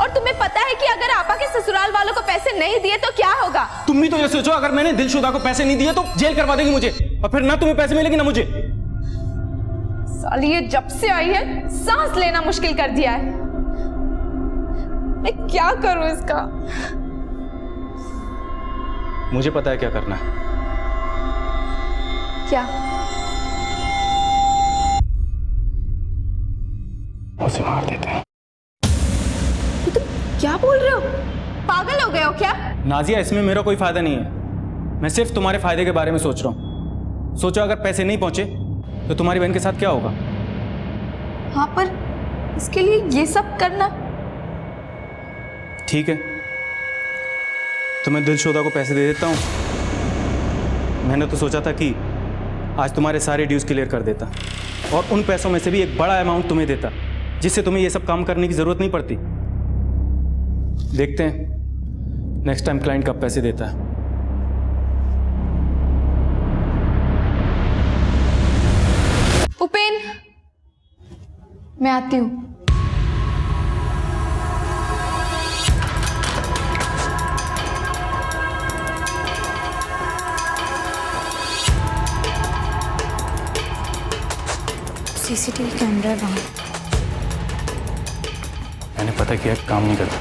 और तुम्हें पता है कि अगर आपा के ससुराल वालों को पैसे नहीं दिए तो क्या होगा? तुम भी तो ये सोचो, अगर मैंने दिलशोदा को पैसे नहीं दिए तो जेल करवा देगी मुझे, और फिर ना तुम्हें पैसे मिलेंगे ना मुझे। साली, ये जब से आई है सांस लेना मुश्किल कर दिया है। मैं क्या करूं इसका? मुझे पता है क्या करना है। क्या? उसे मार देते हैं। क्या बोल रहे हो? पागल हो गए हो क्या? नाजिया, इसमें मेरा कोई फायदा नहीं है। मैं सिर्फ तुम्हारे फायदे के बारे में सोच रहा हूँ। सोचो अगर पैसे नहीं पहुंचे तो तुम्हारी बहन के साथ क्या होगा? हाँ, पर इसके लिए ये सब करना? ठीक है, तो मैं दिलशोदा को पैसे दे देता हूँ। मैंने तो सोचा था कि आज तुम्हारे सारे ड्यूज क्लियर कर देता और उन पैसों में से भी एक बड़ा अमाउंट तुम्हें देता, जिससे तुम्हें ये सब काम करने की जरूरत नहीं पड़ती। देखते हैं नेक्स्ट टाइम क्लाइंट कब पैसे देता है। उपेन, मैं आती हूँ। सीसीटीवी कैमरा है वहाँ। मैंने पता किया काम नहीं करता।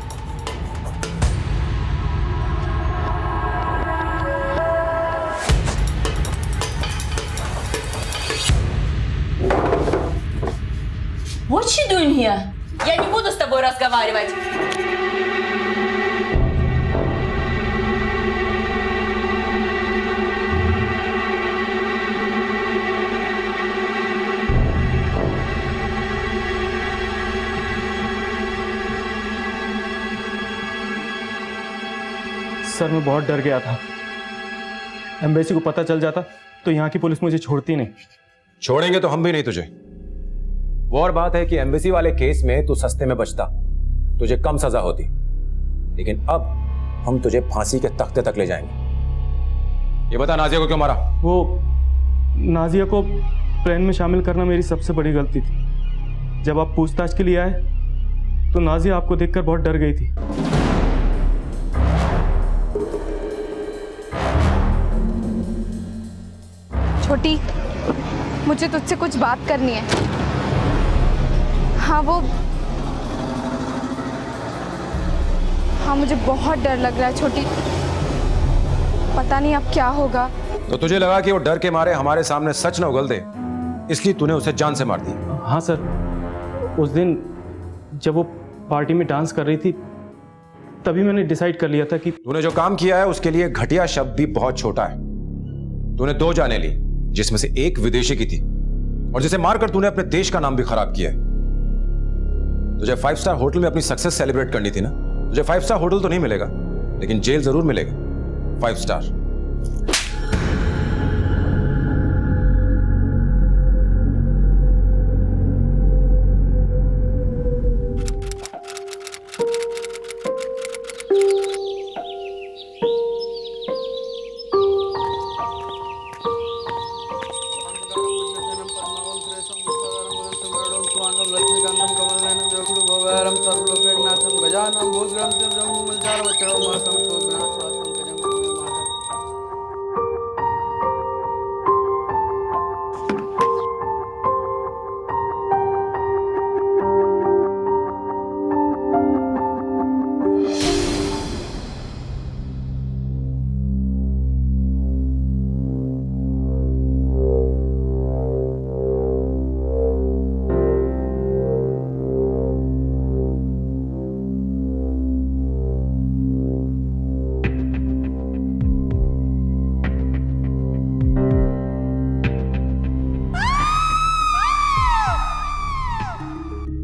What's she doing here? Я не буду с тобой разговаривать. Sir मैं बहुत डर गया था। एम्बेसी को पता चल जाता तो यहाँ की पुलिस मुझे छोड़ती नहीं। छोड़ेंगे तो हम भी नहीं तुझे। वो और बात है कि एम्बेसी वाले केस में तू सस्ते में बचता, तुझे कम सजा होती, लेकिन अब हम तुझे फांसी के तख्ते तक ले जाएंगे। ये बता नाजिया को क्यों मारा? वो नाजिया को प्लान में शामिल करना मेरी सबसे बड़ी गलती थी। जब आप पूछताछ के लिए आए तो नाजिया आपको देखकर बहुत डर गई थी। छोटी, मुझे तुझसे कुछ बात करनी है। हाँ मुझे बहुत डर लग रहा है छोटी, पता नहीं अब क्या होगा। तो तुझे लगा कि वो डर के मारे हमारे सामने सच न उगल दे, इसलिए तूने उसे जान से मार दी? हाँ सर, उस दिन जब वो पार्टी में डांस कर रही थी तभी मैंने डिसाइड कर लिया था कि तूने जो काम किया है उसके लिए घटिया शब्द भी बहुत छोटा है। तूने 2 जानें ली, जिसमें से एक विदेशी की थी, और जिसे मारकर तूने अपने देश का नाम भी खराब किया है। तुझे 5 स्टार होटल में अपनी सक्सेस सेलिब्रेट करनी थी ना। तुझे 5 स्टार होटल तो नहीं मिलेगा, लेकिन जेल जरूर मिलेगा, 5 स्टार।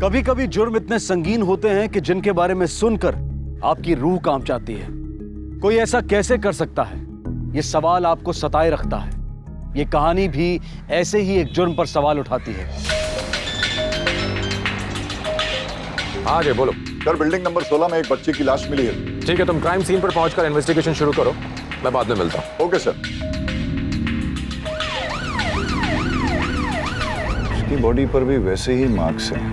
कभी कभी जुर्म इतने संगीन होते हैं कि जिनके बारे में सुनकर आपकी रूह कांप जाती है। कोई ऐसा कैसे कर सकता है? ये सवाल आपको सताए रखता है। ये कहानी भी ऐसे ही एक जुर्म पर सवाल उठाती है। आगे बोलो। सर, बिल्डिंग नंबर 16 में एक बच्चे की लाश मिली है। ठीक है, तुम क्राइम सीन पर पहुंचकर इन्वेस्टिगेशन शुरू करो, मैं बाद में मिलता हूं। Okay sir. उसकी बॉडी पर भी वैसे ही मार्क्स हैं।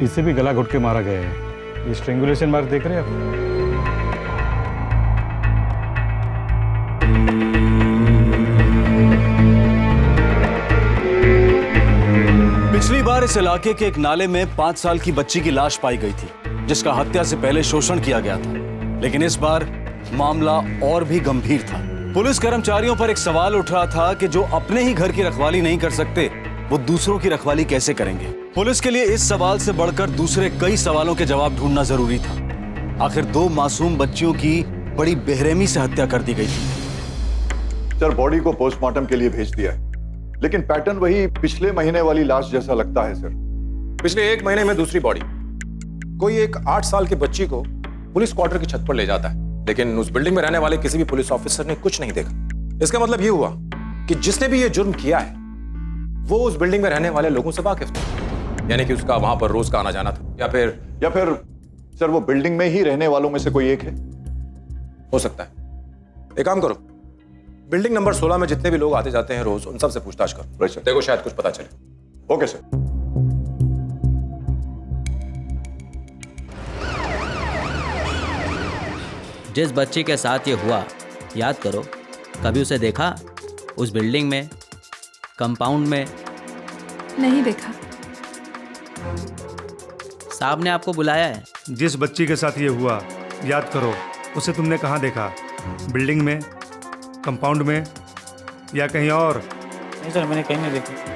इससे भी गला घुट के मारा गया है। ये स्ट्रेंगुलेशन मार्क देख रहे हैं आप? पिछली बार इस इलाके के एक नाले में 5 साल की बच्ची की लाश पाई गई थी, जिसका हत्या से पहले शोषण किया गया था। लेकिन इस बार मामला और भी गंभीर था। पुलिस कर्मचारियों पर एक सवाल उठ रहा था कि जो अपने ही घर की रखवाली नहीं कर सकते, वो दूसरों की रखवाली कैसे करेंगे। पुलिस के लिए इस सवाल से बढ़कर दूसरे कई सवालों के जवाब ढूंढना जरूरी था। आखिर 2 मासूम बच्चियों की बड़ी बेरहमी से हत्या कर दी गई थी। सर, बॉडी को पोस्टमार्टम के लिए भेज दिया है, लेकिन पैटर्न वही पिछले महीने वाली लाश जैसा लगता है सर। पिछले 1 महीने में दूसरी बॉडी। कोई एक 8 साल की बच्ची को पुलिस क्वार्टर की छत पर ले जाता है, लेकिन उस बिल्डिंग में रहने वाले किसी भी पुलिस ऑफिसर ने कुछ नहीं देखा। इसका मतलब ये हुआ कि जिसने भी ये जुर्म किया है वो उस बिल्डिंग में रहने वाले लोगों से वाकिफ था, यानी कि उसका वहां पर रोज का आना जाना था, या फिर सर वो बिल्डिंग में ही रहने वालों में से कोई एक है। हो सकता है। एक काम करो, बिल्डिंग नंबर 16 में जितने भी लोग आते जाते हैं रोज, उन सब से पूछताछ करो। सर। देखो शायद कुछ पता चले। Okay sir. जिस बच्ची के साथ ये हुआ, याद करो, कभी उसे देखा उस बिल्डिंग में, कंपाउंड में? नहीं देखा। साहब ने आपको बुलाया है। जिस बच्ची के साथ ये हुआ, याद करो, उसे तुमने कहाँ देखा? बिल्डिंग में, कंपाउंड में या कहीं और? नहीं सर, मैंने कहीं नहीं देखी।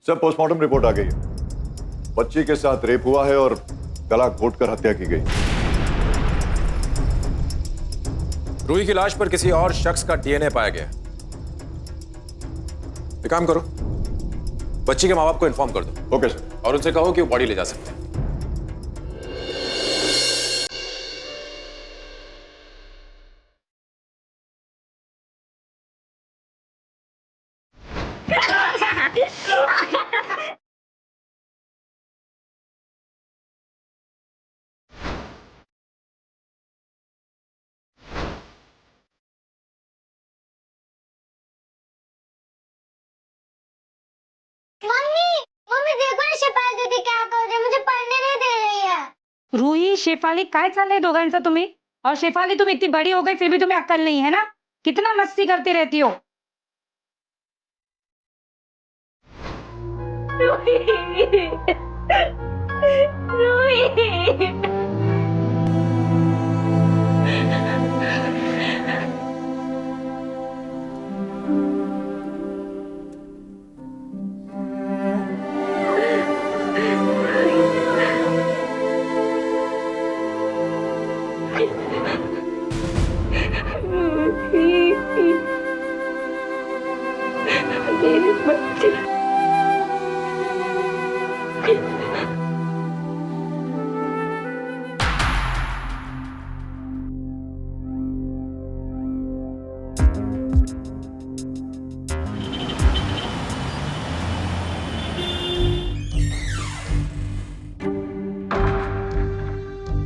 सर पोस्टमार्टम रिपोर्ट आ गई है। बच्ची के साथ रेप हुआ है और गला घोटकर हत्या की गई। रूही की लाश पर किसी और शख्स का डीएनए पाया गया। एक काम करो, बच्ची के माँ बाप को इन्फॉर्म कर दो। Okay sir. और उनसे कहो कि वो बॉडी ले जा सकते हैं। मम्मी देखो ना शेफाली दीदी क्या कर रही है, मुझे पढ़ने नहीं दे रही है। रूही, शेफाली काय चाललंय दोघांचं तुम्ही? और शेफाली तुम इतनी बड़ी हो गई फिर भी तुम्हें अक्ल नहीं है ना? कितना मस्ती करती रहती हो। मेरे बच्चे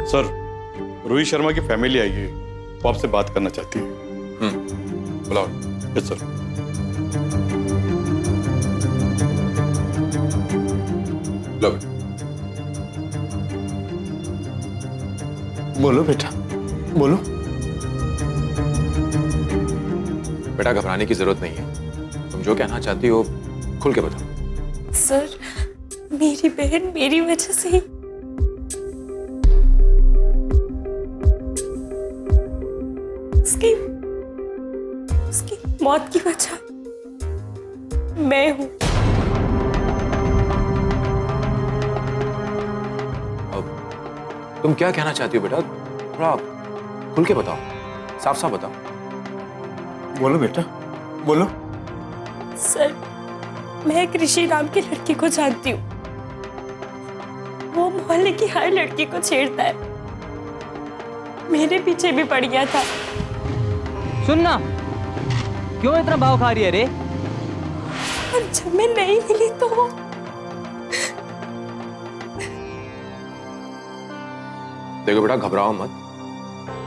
सर, रोहित शर्मा की फैमिली आई है, वो आपसे बात करना चाहती है। बुलाओ। Yes sir. लो। बोलो बेटा, बोलो। बेटा घबराने की जरूरत नहीं है, तुम जो कहना चाहती हो खुल के बताओ। सर, मेरी बहन मेरी वजह से ही उसकी मौत की वजह मैं हूं। तुम क्या कहना चाहती हो बेटा? थोड़ा खुल के बताओ, साफ साफ बताओ। बोलो बेटा, बोलो। सर, मैं एक ऋषि नाम की लड़की को जानती हूँ। वो मोहल्ले की हर लड़की को छेड़ता है। मेरे पीछे भी पड़ गया था। सुनना, क्यों इतना भाव खा रही है रे? और जब मैं नहीं मिली तो देखो बेटा, घबराओ मत।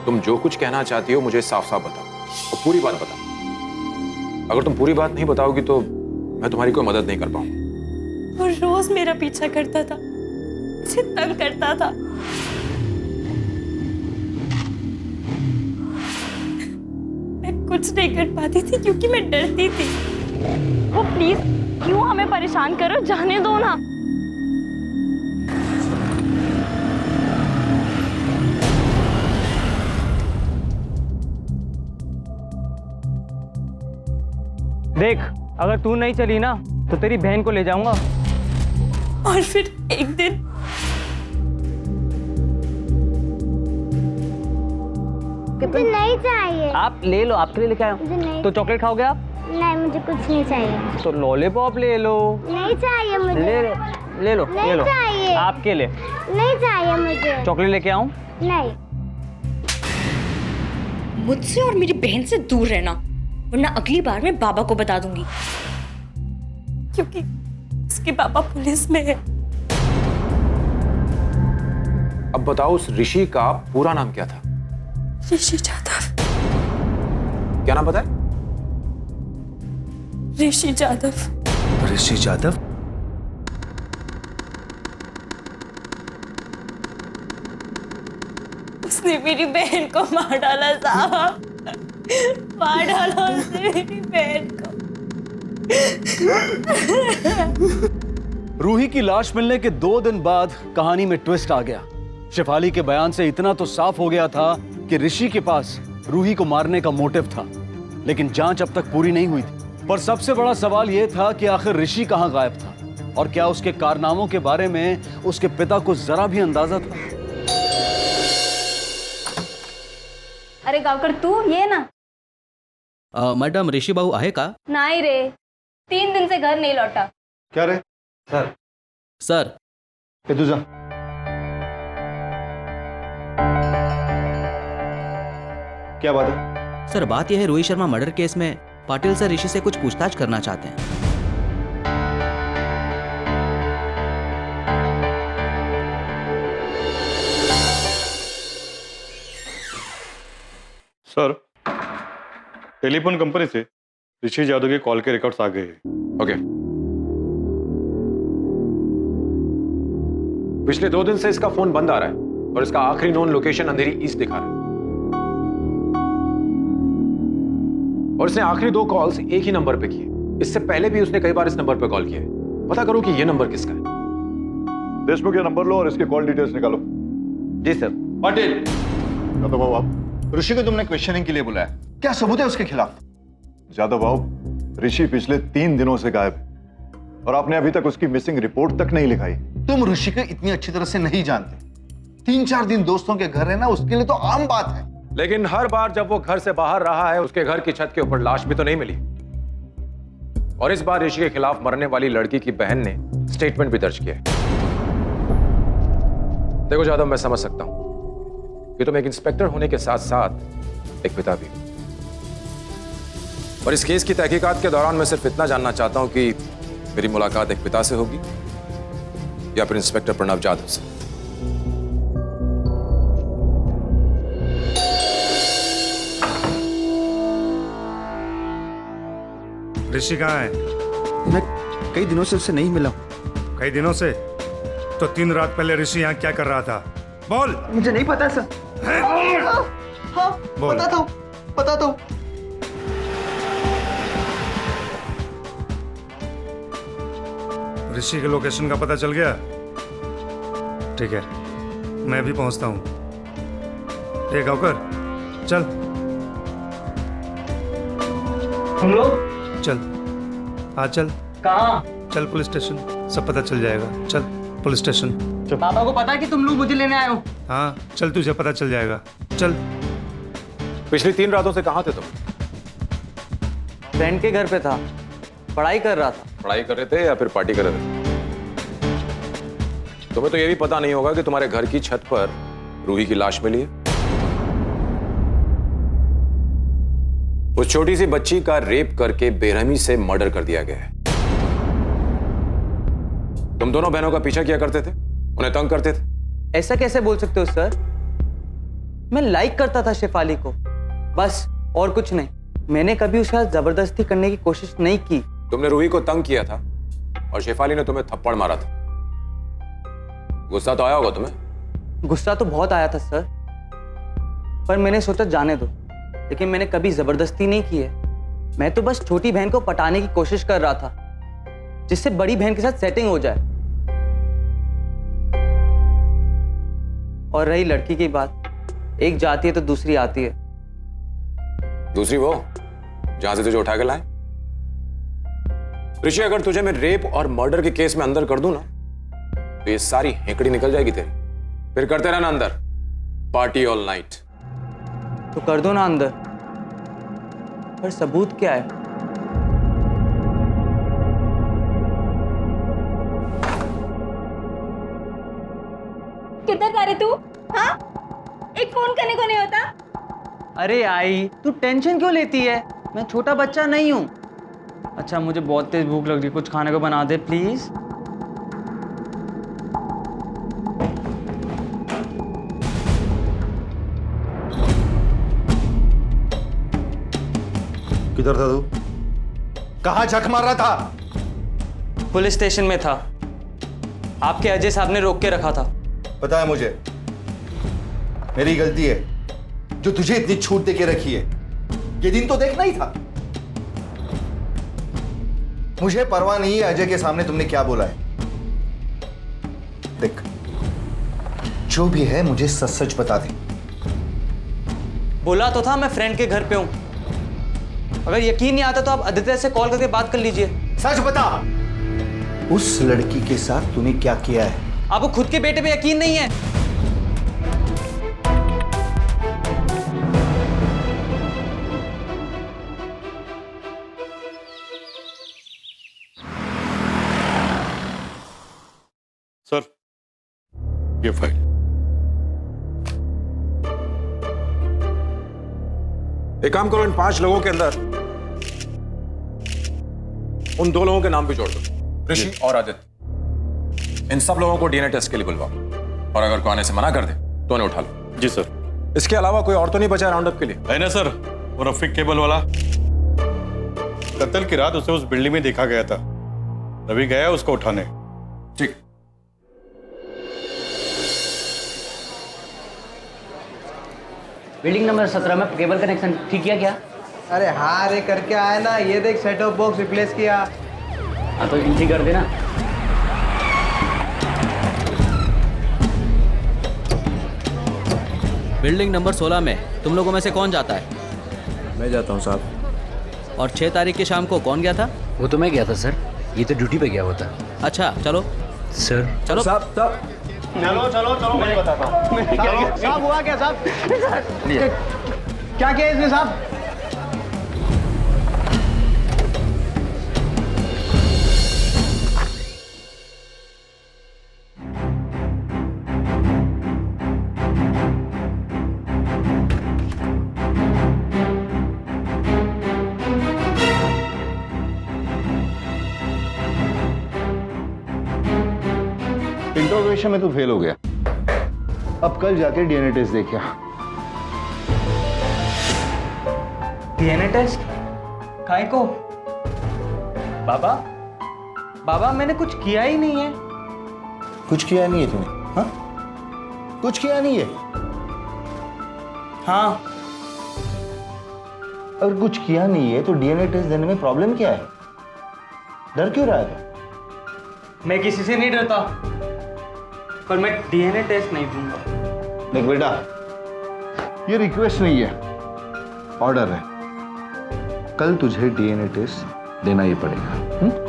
तुम जो कुछ कहना चाहती हो मुझे साफ साफ बताओ और पूरी बात बताओ। अगर तुम पूरी बात नहीं बताओगी तो मैं तुम्हारी कोई मदद नहीं कर पाऊंगा। वो रोज मेरा पीछा करता था, मुझे तंग करता था। मैं कुछ नहीं कर पाती थी क्योंकि मैं डरती थी। वो प्लीज क्यों हमें परेशान करो, जाने दो ना। देख, अगर तू नहीं चली ना तो तेरी बहन को ले जाऊंगा। और फिर एक दिन मुझे नहीं चाहिए। आप ले लो, आपके लिए लेके आया मुझे नहीं हूँ। तो चॉकलेट खाओगे आप? नहीं, मुझे कुछ नहीं चाहिए। तो लॉलीपॉप ले लो। नहीं चाहिए मुझे। ले लो, ले लो, नहीं ले लो। चाहिए। आपके लिए। नहीं चाहिए मुझे। चॉकलेट लेके आऊं? नहीं। मुझसे और मेरी बहन से दूर रहना, वरना अगली बार मैं बाबा को बता दूंगी, क्योंकि उसके पापा पुलिस में है। अब बताओ, उस ऋषि का पूरा नाम क्या था? ऋषि जादव। क्या नाम बताया? ऋषि जादव। ऋषि जादव? उसने मेरी बहन को मार डाला साहब, मार डाला उसने मेरी बहन को। रूही की लाश मिलने के 2 दिन बाद कहानी में ट्विस्ट आ गया। शेफाली के बयान से इतना तो साफ हो गया था कि ऋषि के पास रूही को मारने का मोटिव था, लेकिन जांच अब तक पूरी नहीं हुई थी। पर सबसे बड़ा सवाल यह था कि आखिर ऋषि कहां गायब था और क्या उसके कारनामों के बारे में उसके पिता को जरा भी अंदाजा था? अरे गावकर तू ये ना। मैडम ऋषि बाबू आहे का? नहीं रे, 3 दिन से घर नहीं लौटा। क्या रे? सर ये तू जा। क्या बात है? सर बात यह है, रोहित शर्मा मर्डर केस में पाटिल सर ऋषि से कुछ पूछताछ करना चाहते हैं। सर, टेलीफोन कंपनी से ऋषि यादव के कॉल के रिकॉर्ड्स आ गए हैं। ओके। पिछले 2 दिन से इसका फोन बंद आ रहा है और इसका आखिरी नोन लोकेशन अंधेरी ईस्ट दिखा रहा है। और इसने आखिरी 2 कॉल्स एक ही नंबर पे किए। इससे पहले भी उसने कई बार इस नंबर पे कॉल किया है। पता करो कि ये नंबर किसका है। देशमुख, ये नंबर लो और इसके कॉल डिटेल्स निकालो। जी सर। पाटिल, यादव बाबू आप। ऋषि को तुमने क्वेश्चनिंग के लिए बुलाया, क्या सबूत है उसके खिलाफ? यादव बाबू, ऋषि पिछले 3 दिनों से गायब है और आपने अभी तक उसकी मिसिंग रिपोर्ट तक नहीं लिखाई। तुम ऋषि को इतनी अच्छी तरह से नहीं जानते। 3-4 दिन दोस्तों के घर रहना उसके लिए तो आम बात है। लेकिन हर बार जब वो घर से बाहर रहा है, उसके घर की छत के ऊपर लाश भी तो नहीं मिली। और इस बार ऋषि के खिलाफ मरने वाली लड़की की बहन ने स्टेटमेंट भी दर्ज किया है। देखो जादव, मैं समझ सकता हूं कि तुम एक इंस्पेक्टर होने के साथ साथ एक पिता भी हो। और इस केस की तहकीकात के दौरान मैं सिर्फ इतना जानना चाहता हूं कि मेरी मुलाकात एक पिता से होगी या फिर इंस्पेक्टर प्रणव जाधव से। ऋषि कहाँ है? मैं कई दिनों से उससे नहीं मिला हूं। कई दिनों से? तो 3 रात पहले ऋषि यहाँ क्या कर रहा था? बोल। मुझे नहीं पता सर। हाँ, बोल। बताता हूं। ऋषि के लोकेशन का पता चल गया? ठीक है, मैं भी पहुंचता हूं। ए गावकर, चल। हम लोग चल, हाँ चल। कहाँ? चल पुलिस स्टेशन, सब पता चल जाएगा। चल पुलिस स्टेशन। पापा को पता है कि तुम लोग मुझे लेने आए हो? हाँ चल, तुझे पता चल जाएगा। चल। पिछली 3 रातों से कहां थे तुम? फ्रेंड के घर पे था, पढ़ाई कर रहा था। पढ़ाई कर रहे थे या फिर पार्टी कर रहे थे? तुम्हें तो यह भी पता नहीं होगा कि तुम्हारे घर की छत पर रूही की लाश मिली है। उस छोटी सी बच्ची का रेप करके बेरहमी से मर्डर कर दिया गया है। तुम दोनों बहनों का पीछा किया करते थे, उन्हें तंग करते थे। ऐसा कैसे बोल सकते हो सर? मैं लाइक करता था शेफाली को, बस, और कुछ नहीं। मैंने कभी उसके साथ जबरदस्ती करने की कोशिश नहीं की। तुमने रूही को तंग किया था और शेफाली ने तुम्हें थप्पड़ मारा था। गुस्सा तो आया होगा तुम्हें? गुस्सा तो बहुत आया था सर, पर मैंने सोचा जाने दो। लेकिन मैंने कभी जबरदस्ती नहीं की है। मैं तो बस छोटी बहन को पटाने की कोशिश कर रहा था, जिससे बड़ी बहन के साथ सेटिंग हो जाए। और रही लड़की की बात, एक जाती है तो दूसरी आती है। दूसरी वो जहां से तुझे उठा के लाए? ऋषि, अगर तुझे मैं रेप और मर्डर के केस में अंदर कर दूं ना, तो ये सारी हेकड़ी निकल जाएगी तेरी। फिर करते रहना अंदर पार्टी ऑल नाइट। तो कर दो ना अंदर, पर सबूत क्या है? किधर जा रहे तू? हाँ, एक फोन करने को नहीं होता? अरे आई, तू टेंशन क्यों लेती है? मैं छोटा बच्चा नहीं हूँ। अच्छा, मुझे बहुत तेज भूख लग रही है, कुछ खाने को बना दे प्लीज। किधर था तू? कहाँ झक मार रहा था? पुलिस स्टेशन में था। आपके अजय साहब ने रोक के रखा था। पता है मुझे, मेरी गलती है जो तुझे इतनी छूट दे के रखी है। ये दिन तो देखना ही था। मुझे परवाह नहीं है अजय के सामने तुमने क्या बोला है। देख, जो भी है मुझे सच सच बता दे। बोला तो था मैं फ्रेंड के घर पे हूं। अगर यकीन नहीं आता तो आप आदित्य से कॉल करके बात कर लीजिए। सच बता, उस लड़की के साथ तूने क्या किया है? आपको खुद के बेटे पे यकीन नहीं है? सर, ये फाइल। एक काम करो, इन 5 लोगों के अंदर उन 2 लोगों के नाम भी जोड़ दो, ऋषि और आदित्य। इन सब लोगों को डीएनए टेस्ट के लिए बुलवाओ, और अगर कोई आने से मना कर दे तो उन्हें उठा लो। जी सर। इसके अलावा कोई और तो नहीं बचा राउंड अप के लिए? है ना सर, वो रफीक केबल वाला। कत्ल की रात उसे उस बिल्डिंग में देखा गया था। रवि गया उसको उठाने। ठीक। बिल्डिंग नंबर 17 में केबल कनेक्शन ठीक किया क्या? अरे हाँ रे, करके आया ना। ये देख, सेट ऑफ बॉक्स रिप्लेस किया। हाँ तो इनकी कर देना। बिल्डिंग नंबर 16 में तुम लोगों में से कौन जाता है? मैं जाता हूँ साहब। और 6 तारीख की शाम को कौन गया था? वो तो मैं गया था सर, ये तो ड्यूटी पे गया हुआ था। अच्छा चलो सर। चलो साहब चलो चलो चलो, मैं बताता हूँ। साहब हुआ क्या साहब? क्या किया इसने साहब? इंट्रोगेशन में तो फेल हो गया। अब कल जाके डीएनए टेस्ट देखिए। DNA test? काय को? बाबा, बाबा मैंने कुछ किया ही नहीं है। कुछ किया नहीं है तूने? हाँ, कुछ किया नहीं है? हाँ। अगर कुछ किया नहीं है तो डीएनए टेस्ट देने में प्रॉब्लम क्या है? डर क्यों रहा है तू? मैं किसी से नहीं डरता, पर मैं डीएनए टेस्ट नहीं दूंगा। देख बेटा, ये रिक्वेस्ट नहीं है, ऑर्डर है। कल तुझे डीएनए टेस्ट देना ही पड़ेगा।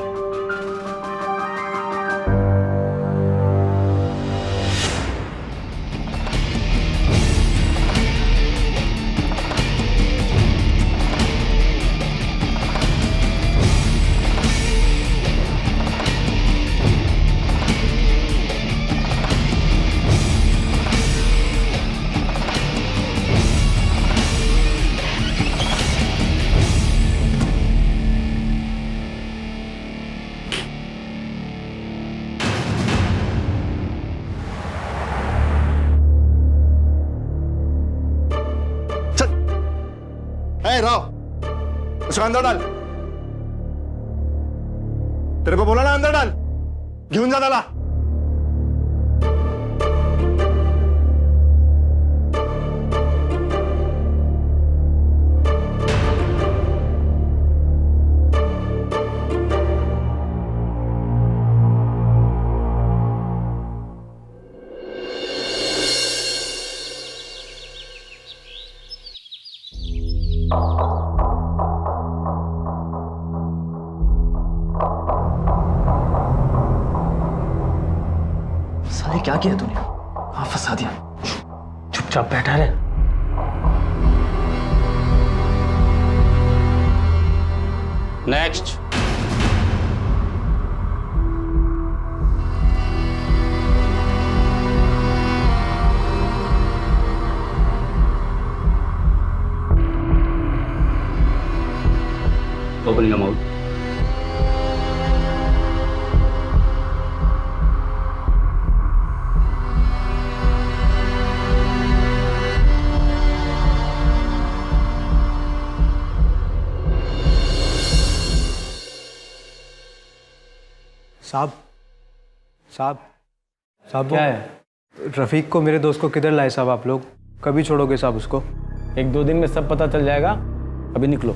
राव, उसको अंदर डाल। तेरे को बोला ना अंदर डाल, घेऊन जा त्याला। क्या किया तूने? कहाँ फंसा दिया? चुपचाप बैठा रहे। नेक्स्ट। Open your mouth. साहब साहब साहब क्या है? रफीक को, मेरे दोस्त को किधर लाए साहब आप लोग? कभी छोड़ोगे साहब उसको? 1-2 दिन में सब पता चल जाएगा, अभी निकलो।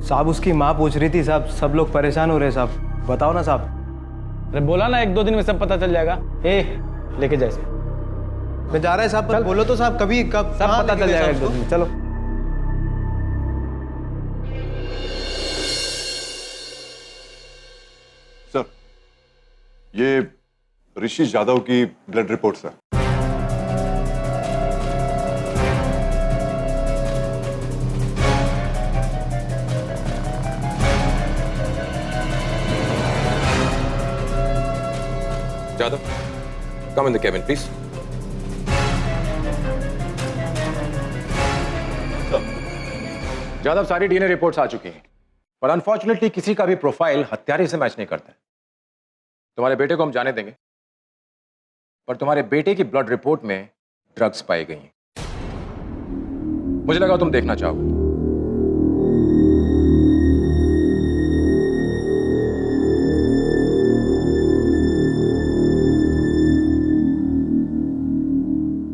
साहब उसकी माँ पूछ रही थी साहब, सब लोग परेशान हो रहे साहब, बताओ ना साहब। अरे बोला ना 1-2 दिन में सब पता चल जाएगा। लेके जाए इसको। मैं जा रहा है साहब, बोलो तो साहब, कभी कब सब पता चल जाएगा 1-2 दिन में, चलो। सर, ये ऋषि यादव की ब्लड रिपोर्ट्स है। Jadav, come in the cabin, please. Jadav, सारी डीएनए रिपोर्ट्स आ चुकी हैं, पर अनफॉर्चुनेटली किसी का भी प्रोफाइल हत्यारे से मैच नहीं करता है। तुम्हारे बेटे को हम जाने देंगे, पर तुम्हारे बेटे की ब्लड रिपोर्ट में ड्रग्स पाई गई हैं। मुझे लगा तुम देखना चाहोगे।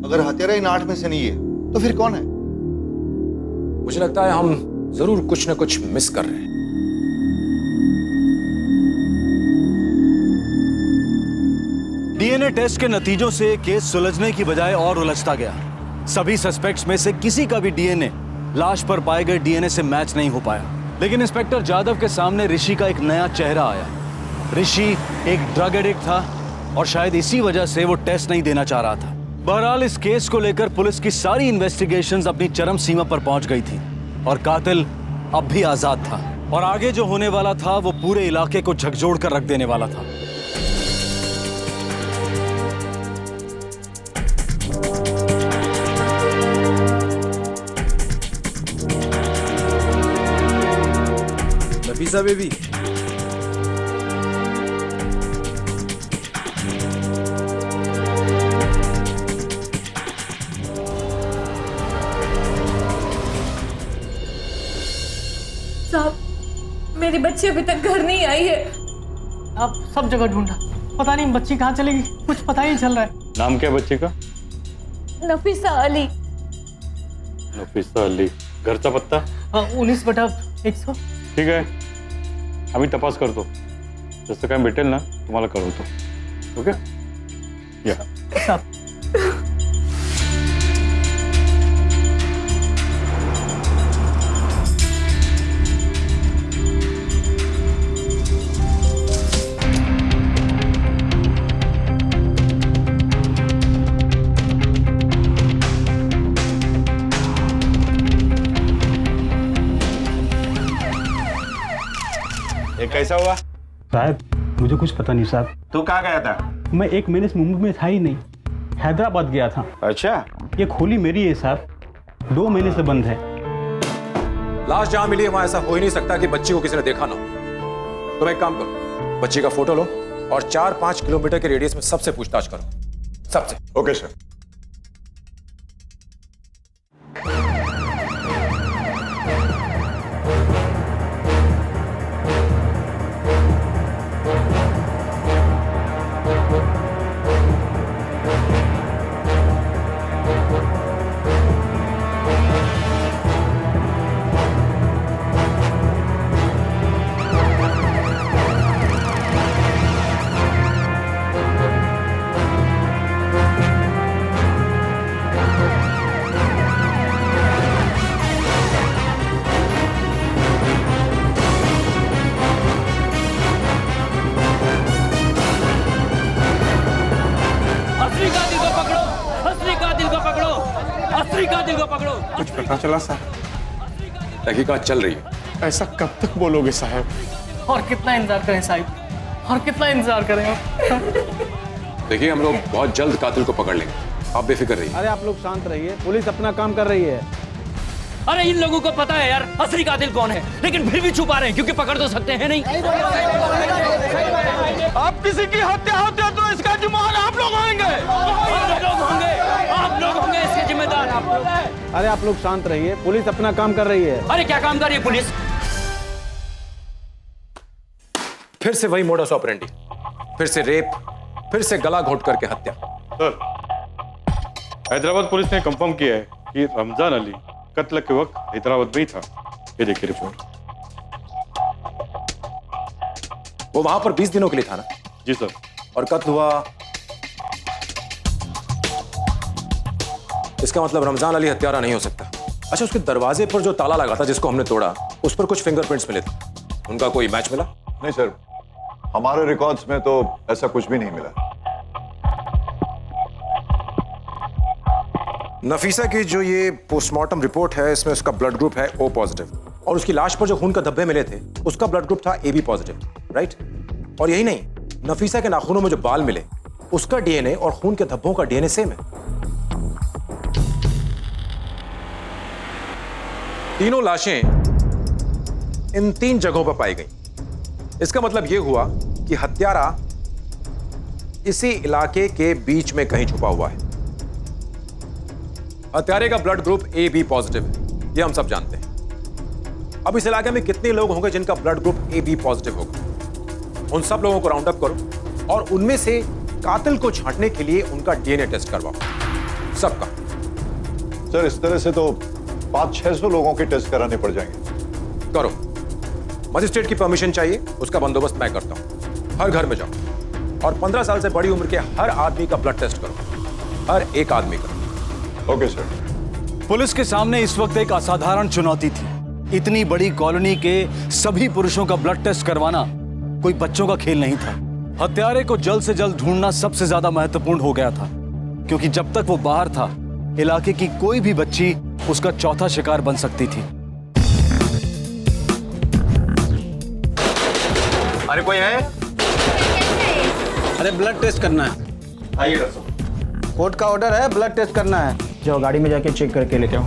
अगर हत्यारा इन 8 में से नहीं है तो फिर कौन है? मुझे लगता है हम जरूर कुछ न कुछ मिस कर रहे हैं। डीएनए टेस्ट के नतीजों से केस सुलझने की बजाय और उलझता गया। सभी सस्पेक्ट्स में से किसी का भी डीएनए लाश पर पाए गए डीएनए से मैच नहीं हो पाया। लेकिन इंस्पेक्टर जादव के सामने ऋषि का एक नया चेहरा आया। ऋषि एक ड्रग एडिक्ट था और शायद इसी वजह से वो टेस्ट नहीं देना चाह रहा था। बहरहाल इस केस को लेकर पुलिस की सारी इन्वेस्टिगेशंस अपनी चरम सीमा पर पहुंच गई थी और कातिल अब भी आजाद था और आगे जो होने वाला था वो पूरे इलाके को झकझोर कर रख देने वाला था। नफीसा बेबी, मेरी बच्ची अभी तक घर नहीं आई है। आप सब जगह ढूंढा, पता नहीं बच्ची कहाँ चलेगी, कुछ पता ही नहीं चल रहा है। नाम क्या बच्ची का? नफीसा अली। नफीसा अली, घरचा पत्ता? 19/100। ठीक आहे, आम्ही तपास करतो, जसं काय भेटेल ना तुम्हाला कळवतो. ओके, या. कैसा हुआ? साहब मुझे कुछ पता नहीं साहब। तू कहाँ गया था? मैं 1 महीने से मुंबई में था ही नहीं, हैदराबाद गया था। अच्छा, ये खोली मेरी है साहब, 2 महीने से बंद है। लाश जहां मिली है वहां ऐसा हो ही नहीं सकता कि बच्ची को किसी ने देखा ना हो। तुम एक काम करो, बच्ची का फोटो लो और 4-5 किलोमीटर के रेडियस में सबसे पूछताछ करो, सबसे। Okay sir. पता चला साहब। तहकीकात चल रही है। ऐसा कब तक बोलोगे साहब? और कितना इंतजार करें साहिब, और कितना इंतजार करें आप? देखिए हम लोग बहुत जल्द कातिल को पकड़ लेंगे, आप बेफिक्र रहिए। अरे आप लोग शांत रहिए, पुलिस अपना काम कर रही है। अरे इन लोगों को पता है यार असली कातिल कौन है, लेकिन फिर भी छुपा रहे हैं क्योंकि पकड़ तो सकते हैं नहीं। आप किसी की हत्या होते हो तो इसका जिम्मेदार आप लोग होंगे। आप लोग होंगे इसके जिम्मेदार। अरे आप लोग शांत रहिए, पुलिस अपना काम कर रही है। अरे क्या काम कर रही है पुलिस? फिर से वही मोडस ऑपरेंडी, फिर से रेप, फिर से गला घोट करके हत्या। सर, हैदराबाद पुलिस ने कंफर्म किया है कि रमजान अली कत्ल के वक्त हैदराबाद में ही था। ये देखिए रिपोर्ट। वो वहां पर 20 दिनों के लिए था ना? जी सर। और कत्ल हुआ, इसका मतलब रमजान अली हत्यारा नहीं हो सकता। अच्छा, उसके दरवाजे पर जो ताला लगा था जिसको हमने तोड़ा, उस पर कुछ फिंगरप्रिंट्स मिले थे, उनका कोई मैच मिला? नहीं सर, हमारे रिकॉर्ड्स में तो ऐसा कुछ भी नहीं मिला। नफीसा की जो ये पोस्टमार्टम रिपोर्ट है, इसमें उसका ब्लड ग्रुप है O पॉजिटिव, और उसकी लाश पर जो खून का धब्बे मिले थे उसका ब्लड ग्रुप था AB पॉजिटिव, राइट? और यही नहीं, नफीसा के नाखूनों में जो बाल मिले उसका DNA और खून के धब्बों का DNA सेम है। तीनों लाशें इन 3 जगहों पर पाई गई। इसका मतलब यह हुआ कि हत्यारा इसी इलाके के बीच में कहीं छुपा हुआ है। हत्यारे का ब्लड ग्रुप AB पॉजिटिव है, ये हम सब जानते हैं। अब इस इलाके में कितने लोग होंगे जिनका ब्लड ग्रुप AB पॉजिटिव होगा? उन सब लोगों को राउंड अप करो और उनमें से कातिल को छांटने के लिए उनका DNA टेस्ट करवाओ, सबका। सर, इस तरह से तो 500-600 लोगों के टेस्ट कराने पड़ जाएंगे। करो, मजिस्ट्रेट की परमिशन चाहिए, उसका बंदोबस्त मैं करता हूं। हर घर में जाओ और 15 साल से बड़ी उम्र के हर आदमी का ब्लड टेस्ट करो, हर एक आदमी का। Okay sir. पुलिस के सामने इस वक्त एक असाधारण चुनौती थी। इतनी बड़ी कॉलोनी के सभी पुरुषों का ब्लड टेस्ट करवाना कोई बच्चों का खेल नहीं था। हत्यारे को जल्द से जल्द ढूंढना सबसे ज्यादा महत्वपूर्ण हो गया था, क्योंकि जब तक वो बाहर था इलाके की कोई भी बच्ची उसका चौथा शिकार बन सकती थी। अरे कोई है? अरे ब्लड टेस्ट करना है। आइए डॉक्टर साहब। कोर्ट का ऑर्डर है, ब्लड टेस्ट करना है। जाओ गाड़ी में जाके चेक करके लेके आओ।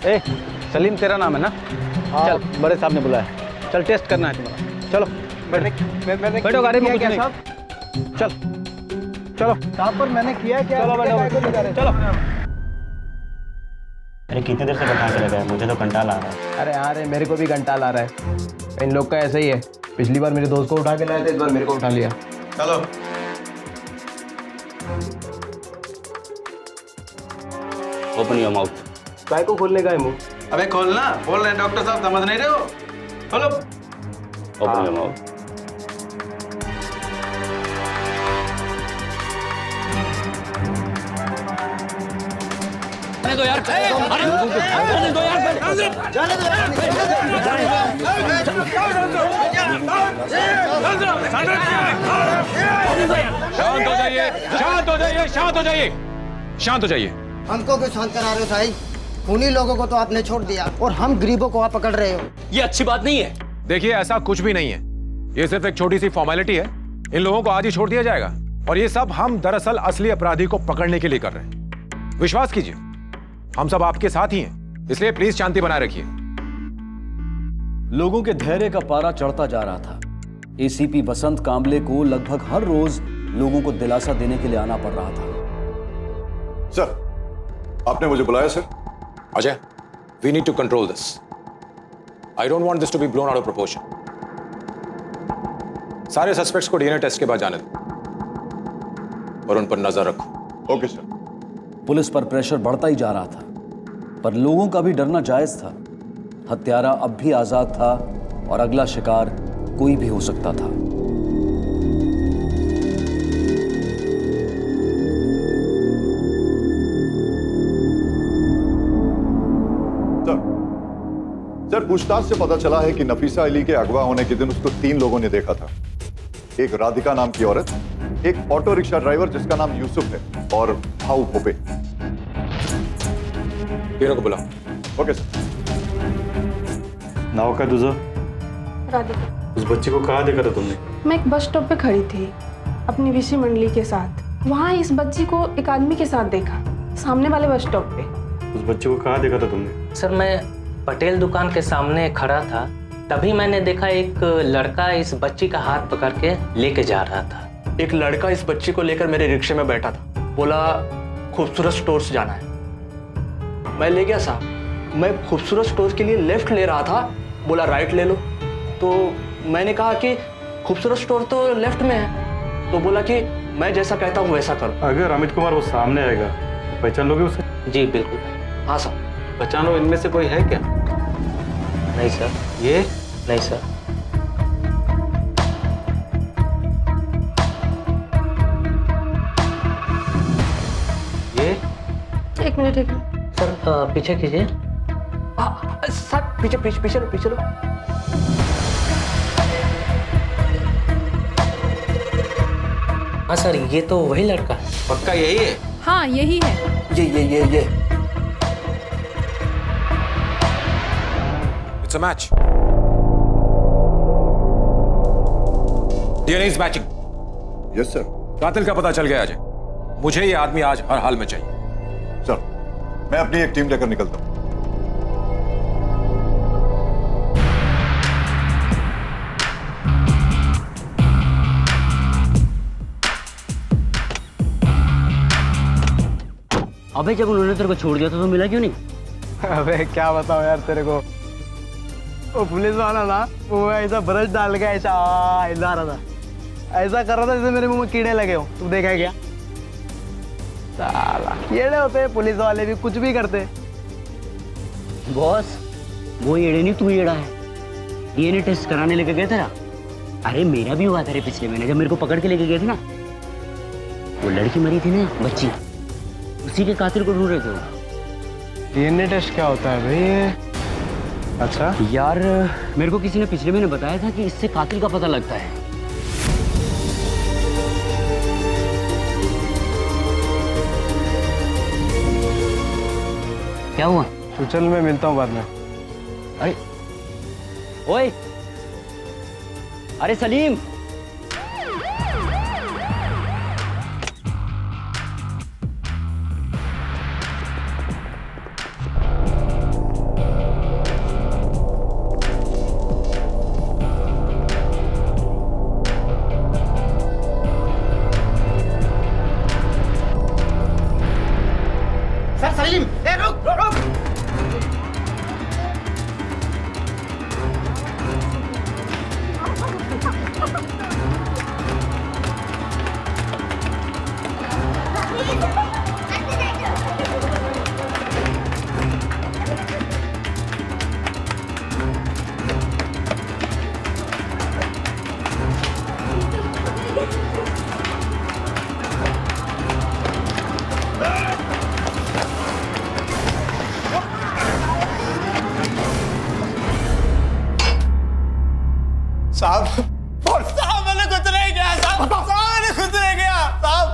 ए, सलीम तेरा नाम है ना? चल, बड़े साहब ने बुलाया। चल टेस्ट करना है तुम्हारा। चलो बैठो गाड़ी में। क्या कुछ साहब? नहीं। चल चलो साहब पर मैंने किया क्या? चलो बैठो, चलो। अरे कितनी देर से बैठा के लगा है, मुझे तो घंटा ला रहा है। अरे हाँ रे, मेरे को भी घंटा ला रहा है। इन लोग का ऐसा ही है, पिछली बार मेरे दोस्त को उठा के लाए थे, इस बार मेरे को उठा लिया। चलो ओपन योर माउथ। काय को खोलने का है मुंह? अबे खोलना, बोल रहे हैं डॉक्टर साहब, समझ नहीं रहे हो? खोलो। Open your mouth. जाने दो यार, जाने दो यार, जाने शांत हो जाइए, शांत हो जाइए, शांत हो जाइए, शांत हो जाइए। हमको क्यों शांत करा रहे हो साहिब? खूनी लोगों को तो आपने छोड़ दिया और हम गरीबों को आप पकड़ रहे हो। ये अच्छी बात नहीं है। देखिए, ऐसा कुछ भी नहीं है, ये सिर्फ एक छोटी सी फॉर्मेलिटी है। इन लोगों को आज ही छोड़ दिया जाएगा, और ये सब हम दरअसल असली अपराधी को पकड़ने के लिए कर रहे हैं। विश्वास कीजिए, हम सब आपके साथ ही हैं, इसलिए प्लीज शांति बनाए रखिए। लोगों के धैर्य का पारा चढ़ता जा रहा था। एसीपी वसंत कांबले को लगभग हर रोज लोगों को दिलासा देने के लिए आना पड़ रहा था। सर, आपने मुझे बुलाया sir? Ajay, we need to control this. I don't want this to be blown out of proportion. सारे सस्पेक्ट्स को DNA टेस्ट के बाद जाने दो। और उन पर नजर रखो। Okay sir. पुलिस पर प्रेशर बढ़ता ही जा रहा था, पर लोगों का भी डरना जायज था। हत्यारा अब भी आजाद था और अगला शिकार कोई भी हो सकता था। सर, पूछताछ से पता चला है कि नफीसा अली के अगवा होने के दिन उसको 3 लोगों ने देखा था। एक राधिका नाम की औरत, एक ऑटो रिक्शा ड्राइवर जिसका नाम यूसुफ है, और भाऊ भोपे। तीनों को बुला। Okay sir. नाव का तुझा? राधिका। उस बच्ची को कहाँ देखा था तुमने? मैं एक बस स्टॉप पे खड़ी थी अपनी विषय मंडली के साथ। वहाँ इस बच्ची को एक आदमी के साथ देखा, सामने वाले बस स्टॉप पे। उस बच्ची को कहाँ देखा था तुमने? सर, मैं पटेल दुकान के सामने खड़ा था, तभी मैंने देखा एक लड़का इस बच्ची का हाथ पकड़ के लेके जा रहा था। एक लड़का इस बच्ची को लेकर मेरे रिक्शे में बैठा था, बोला खूबसूरत स्टोर से जाना है। मैं ले गया साहब। मैं खूबसूरत स्टोर के लिए लेफ्ट ले रहा था, बोला राइट ले लो। तो मैंने कहा कि खूबसूरत स्टोर तो लेफ्ट में है। तो बोला कि मैं जैसा कहता हूँ वैसा करो। अगर अमित कुमार वो सामने आएगा, पहचान लोगे उसे? जी बिल्कुल। हाँ सर। पहचानो, इनमें से कोई है क्या? नहीं सर। ये? नहीं सर। ये? एक मिनट। सर पीछे कीजिए। सर पीछे पीछे पीछे लो, पीछे लो। हाँ सर, ये तो वही लड़का है। पक्का यही है? हाँ यही है। ये it's a match. DNA is matching. Yes sir. कातिल का पता चल गया अजय। मुझे ये आदमी आज हर हाल में चाहिए। सर, मैं अपनी एक टीम लेकर निकलता हूं। अबे जब उन्होंने तेरे को छोड़ दिया तो मिला क्यों नहीं? अबे क्या बताओ यार तेरे को, वो पुलिस वाला ना, वो ऐसा ब्रश डाल के ऐसा हिला रहा था, ऐसा कर रहा था जैसे मेरे मुंह में कीड़े लगे हो। तू देखा है क्या? साला कीड़े होते हैं पुलिस वाले भी, कुछ भी करते। बॉस, वो एड़े नहीं तू एड़ा है। डीएनए टेस्ट कराने लेके गए तेरा? अरे मेरा भी हुआ था रे पिछले महीने, जब मेरे को पकड़ के लेके गए थे ना। वो लड़की मरी थी ना, बच्ची, उसी के कातिल को ढूंढ रहे थे वो। डीएनए टेस्ट क्या होता है भाई? अच्छा यार, मेरे को किसी ने पिछले महीने बताया था कि इससे कातिल का पता लगता है। क्या हुआ? तो चल मैं मिलता हूँ बाद में। अरे ओए, अरे सलीम, सलीम, ए रुक रुक। साहब, साहब मैंने कुछ नहीं किया साहब। मैंने कुछ नहीं किया साहब।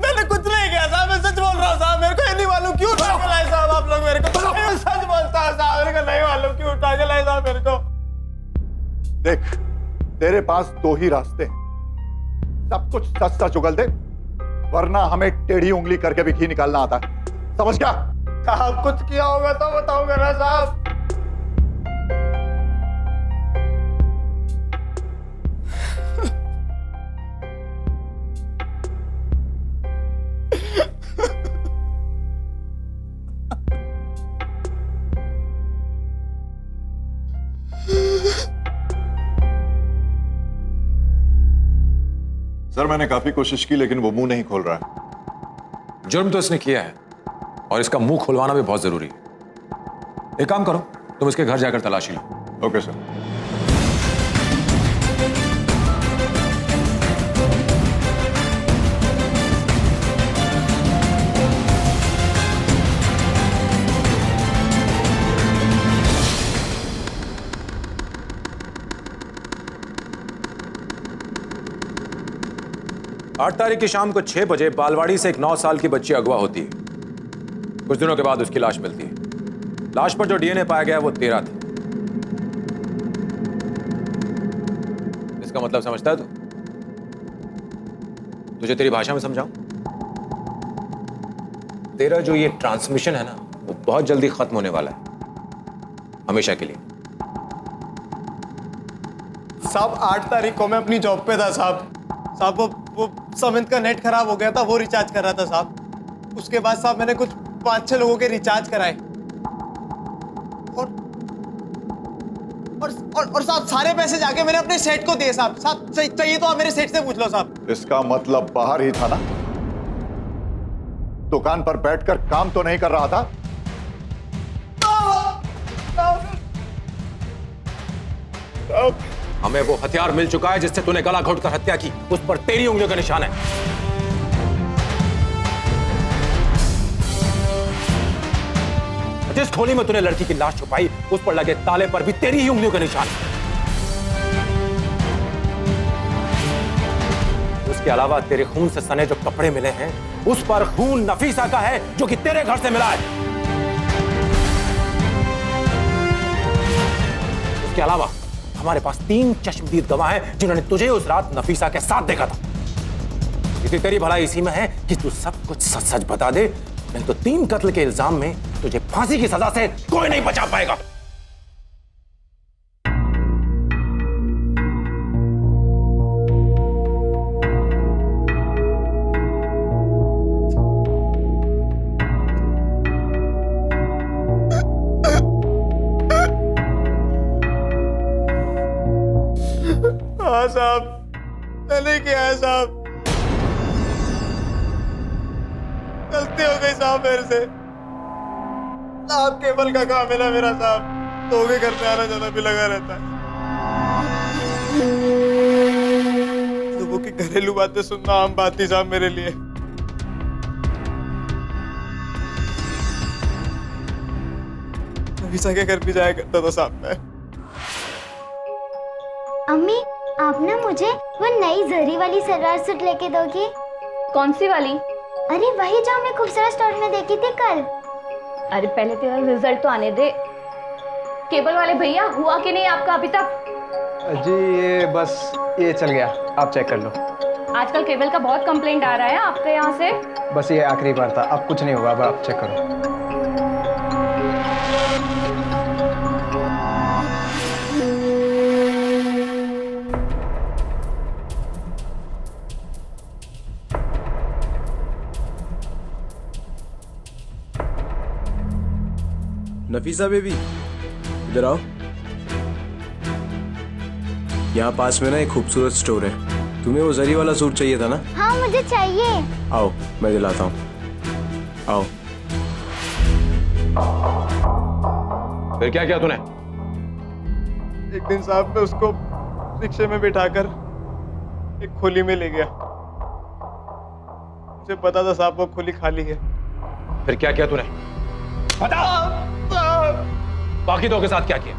मैंने कुछ नहीं किया साहब। मैं सच बोल रहा हूँ साहब। मेरे को ये नहीं मालूम क्यों उठा के लाए साहब आप लोग मेरे को। मैं सच बोलता हूँ साहब, मेरे को नहीं मालूम क्यों उठा के लाए साहब मेरे को। देख, तेरे पास 2 ही रास्ते हैं। सब कुछ सच सच उगल दे, वरना हमें टेढ़ी उंगली करके भी घी निकालना आता है। समझ क्या? साहब कुछ किया होगा तो बताऊंगा ना साहब। सर मैंने काफी कोशिश की लेकिन वो मुंह नहीं खोल रहा है। जुर्म तो इसने किया है और इसका मुंह खुलवाना भी बहुत जरूरी है। एक काम करो, तुम इसके घर जाकर तलाशी लो। Okay sir. आठ तारीख की शाम को 6 बजे बालवाड़ी से एक 9 साल की बच्ची अगवा होती है। कुछ दिनों के बाद उसकी लाश मिलती है। लाश पर जो डीएनए पाया गया वो तेरा था। इसका मतलब समझता है तू? तुझे तेरी भाषा में समझाऊं? तेरा जो ये ट्रांसमिशन है ना, वो बहुत जल्दी खत्म होने वाला है, हमेशा के लिए। साहब 8 तारीख को मैं अपनी जॉब पे था साहब। वो समित का नेट खराब हो गया था, वो रिचार्ज कर रहा था साहब। उसके बाद साहब मैंने कुछ 5-6 लोगों के रिचार्ज कराए और साहब सारे पैसे जाके मैंने अपने सेठ को दिए साहब। साहब चाहिए तो आप मेरे सेठ से पूछ लो साहब। इसका मतलब बाहर ही था ना, दुकान पर बैठकर काम तो नहीं कर रहा था? हमें वो हथियार मिल चुका है जिससे तूने गला घोटकर हत्या की, उस पर तेरी उंगलियों का निशान है। जिस खोली में तूने लड़की की लाश छुपाई, उस पर लगे ताले पर भी तेरी ही उंगलियों का निशान है। उसके अलावा तेरे खून से सने जो कपड़े मिले हैं, उस पर खून नफीसा का है जो कि तेरे घर से मिला है। उसके अलावा हमारे पास 3 चश्मदीद गवाह हैं जिन्होंने तुझे उस रात नफीसा के साथ देखा था। यदि तेरी भलाई इसी में है कि तू सब कुछ सच सच बता दे, नहीं तो 3 कत्ल के इल्जाम में तुझे फांसी की सजा से कोई नहीं बचा पाएगा। हाँ साहब, मैंने किया है साहब। गलती हो गई साहब मेरे से। साहब केबल का काम है ना मेरा साहब, तो भी घर पे आना जाना भी लगा रहता है। लोगों की घरेलू बातें सुनना आम बात थी साहब मेरे लिए। नफीसा के घर भी जाया करता था साहब मैं। अम्मी, आप ना मुझे वो नई जरी वाली सलवार सूट लेके दोगी? कौन सी वाली? अरे वही जो हमने खूबसूरत स्टोर में देखी थी कल। अरे पहले तेरा रिजल्ट तो आने दे। केबल वाले भैया, हुआ कि नहीं आपका अभी तक? जी ये बस ये चल गया, आप चेक कर लो। आजकल केबल का बहुत कंप्लेंट आ रहा है आपके यहाँ से। बस ये आखिरी बार था, अब कुछ नहीं होगा, अब आप चेक करो। नफीसा बेबी, इधर आओ। यहाँ पास में ना एक खूबसूरत स्टोर है। तुम्हें वो जरी वाला सूट चाहिए था ना? हाँ मुझे चाहिए। आओ मैं दिलाता हूँ, आओ। फिर क्या किया तूने? एक दिन साहब मैं उसको रिक्शे में बिठाकर एक खोली में ले गया। मुझे पता था साहब वो खोली खाली है। फिर क्या किया तूने? बता। बाकी दो के साथ क्या किया?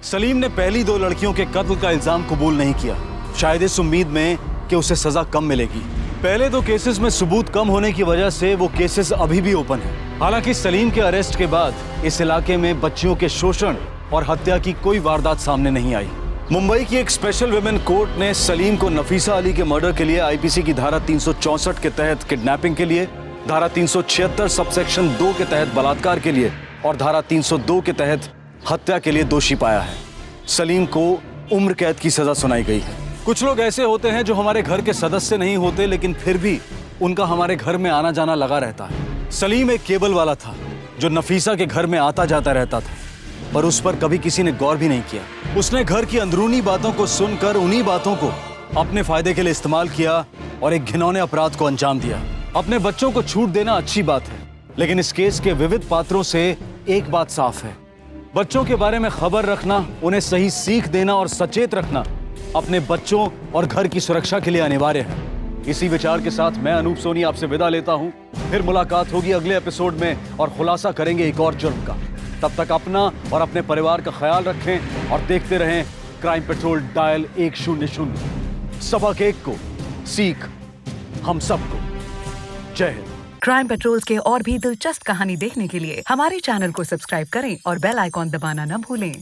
सलीम ने पहली 2 लड़कियों के कत्ल का इल्जाम कबूल नहीं किया, शायद इस उम्मीद में कि उसे सजा कम मिलेगी। पहले 2 केसेस में सबूत कम होने की वजह से वो केसेस अभी भी ओपन हैं। हालांकि सलीम के अरेस्ट के बाद इस इलाके में बच्चियों के शोषण और हत्या की कोई वारदात सामने नहीं आई। मुंबई की एक स्पेशल विमेन कोर्ट ने सलीम को नफीसा अली के मर्डर के लिए आईपीसी की धारा 364 के तहत किडनैपिंग के लिए, धारा 376 सबसेक्शन 2 के तहत बलात्कार के लिए और धारा 302 के तहत हत्या के लिए दोषी पाया है। सलीम को उम्र कैद की सजा सुनाई गई है। कुछ लोग ऐसे होते हैं जो हमारे घर के सदस्य नहीं होते, लेकिन फिर भी उनका हमारे घर में आना जाना लगा रहता है। सलीम एक केबल वाला था जो नफीसा के घर में आता जाता रहता था, पर उस पर कभी किसी ने गौर भी नहीं किया। उसने घर की अंदरूनी बातों को सुनकर उन्हीं बातों को अपने फायदे के लिए इस्तेमाल किया और एक घिनौने अपराध को अंजाम दिया। अपने बच्चों को छूट देना अच्छी बात है, लेकिन इस केस के विविध पात्रों से एक बात साफ है, बच्चों के बारे में खबर रखना, उन्हें सही सीख देना और सचेत रखना अपने बच्चों और घर की सुरक्षा के लिए अनिवार्य है। इसी विचार के साथ मैं अनूप सोनी आपसे विदा लेता हूं। फिर मुलाकात होगी अगले एपिसोड में और खुलासा करेंगे एक और जुर्म का। तब तक अपना और अपने परिवार का ख्याल रखें और देखते रहें क्राइम पेट्रोल डायल 100। सबक एक को सीख हम सबको। जय हिंद। क्राइम पेट्रोल्स के और भी दिलचस्प कहानी देखने के लिए हमारे चैनल को सब्सक्राइब करें और बेल आइकॉन दबाना न भूलें।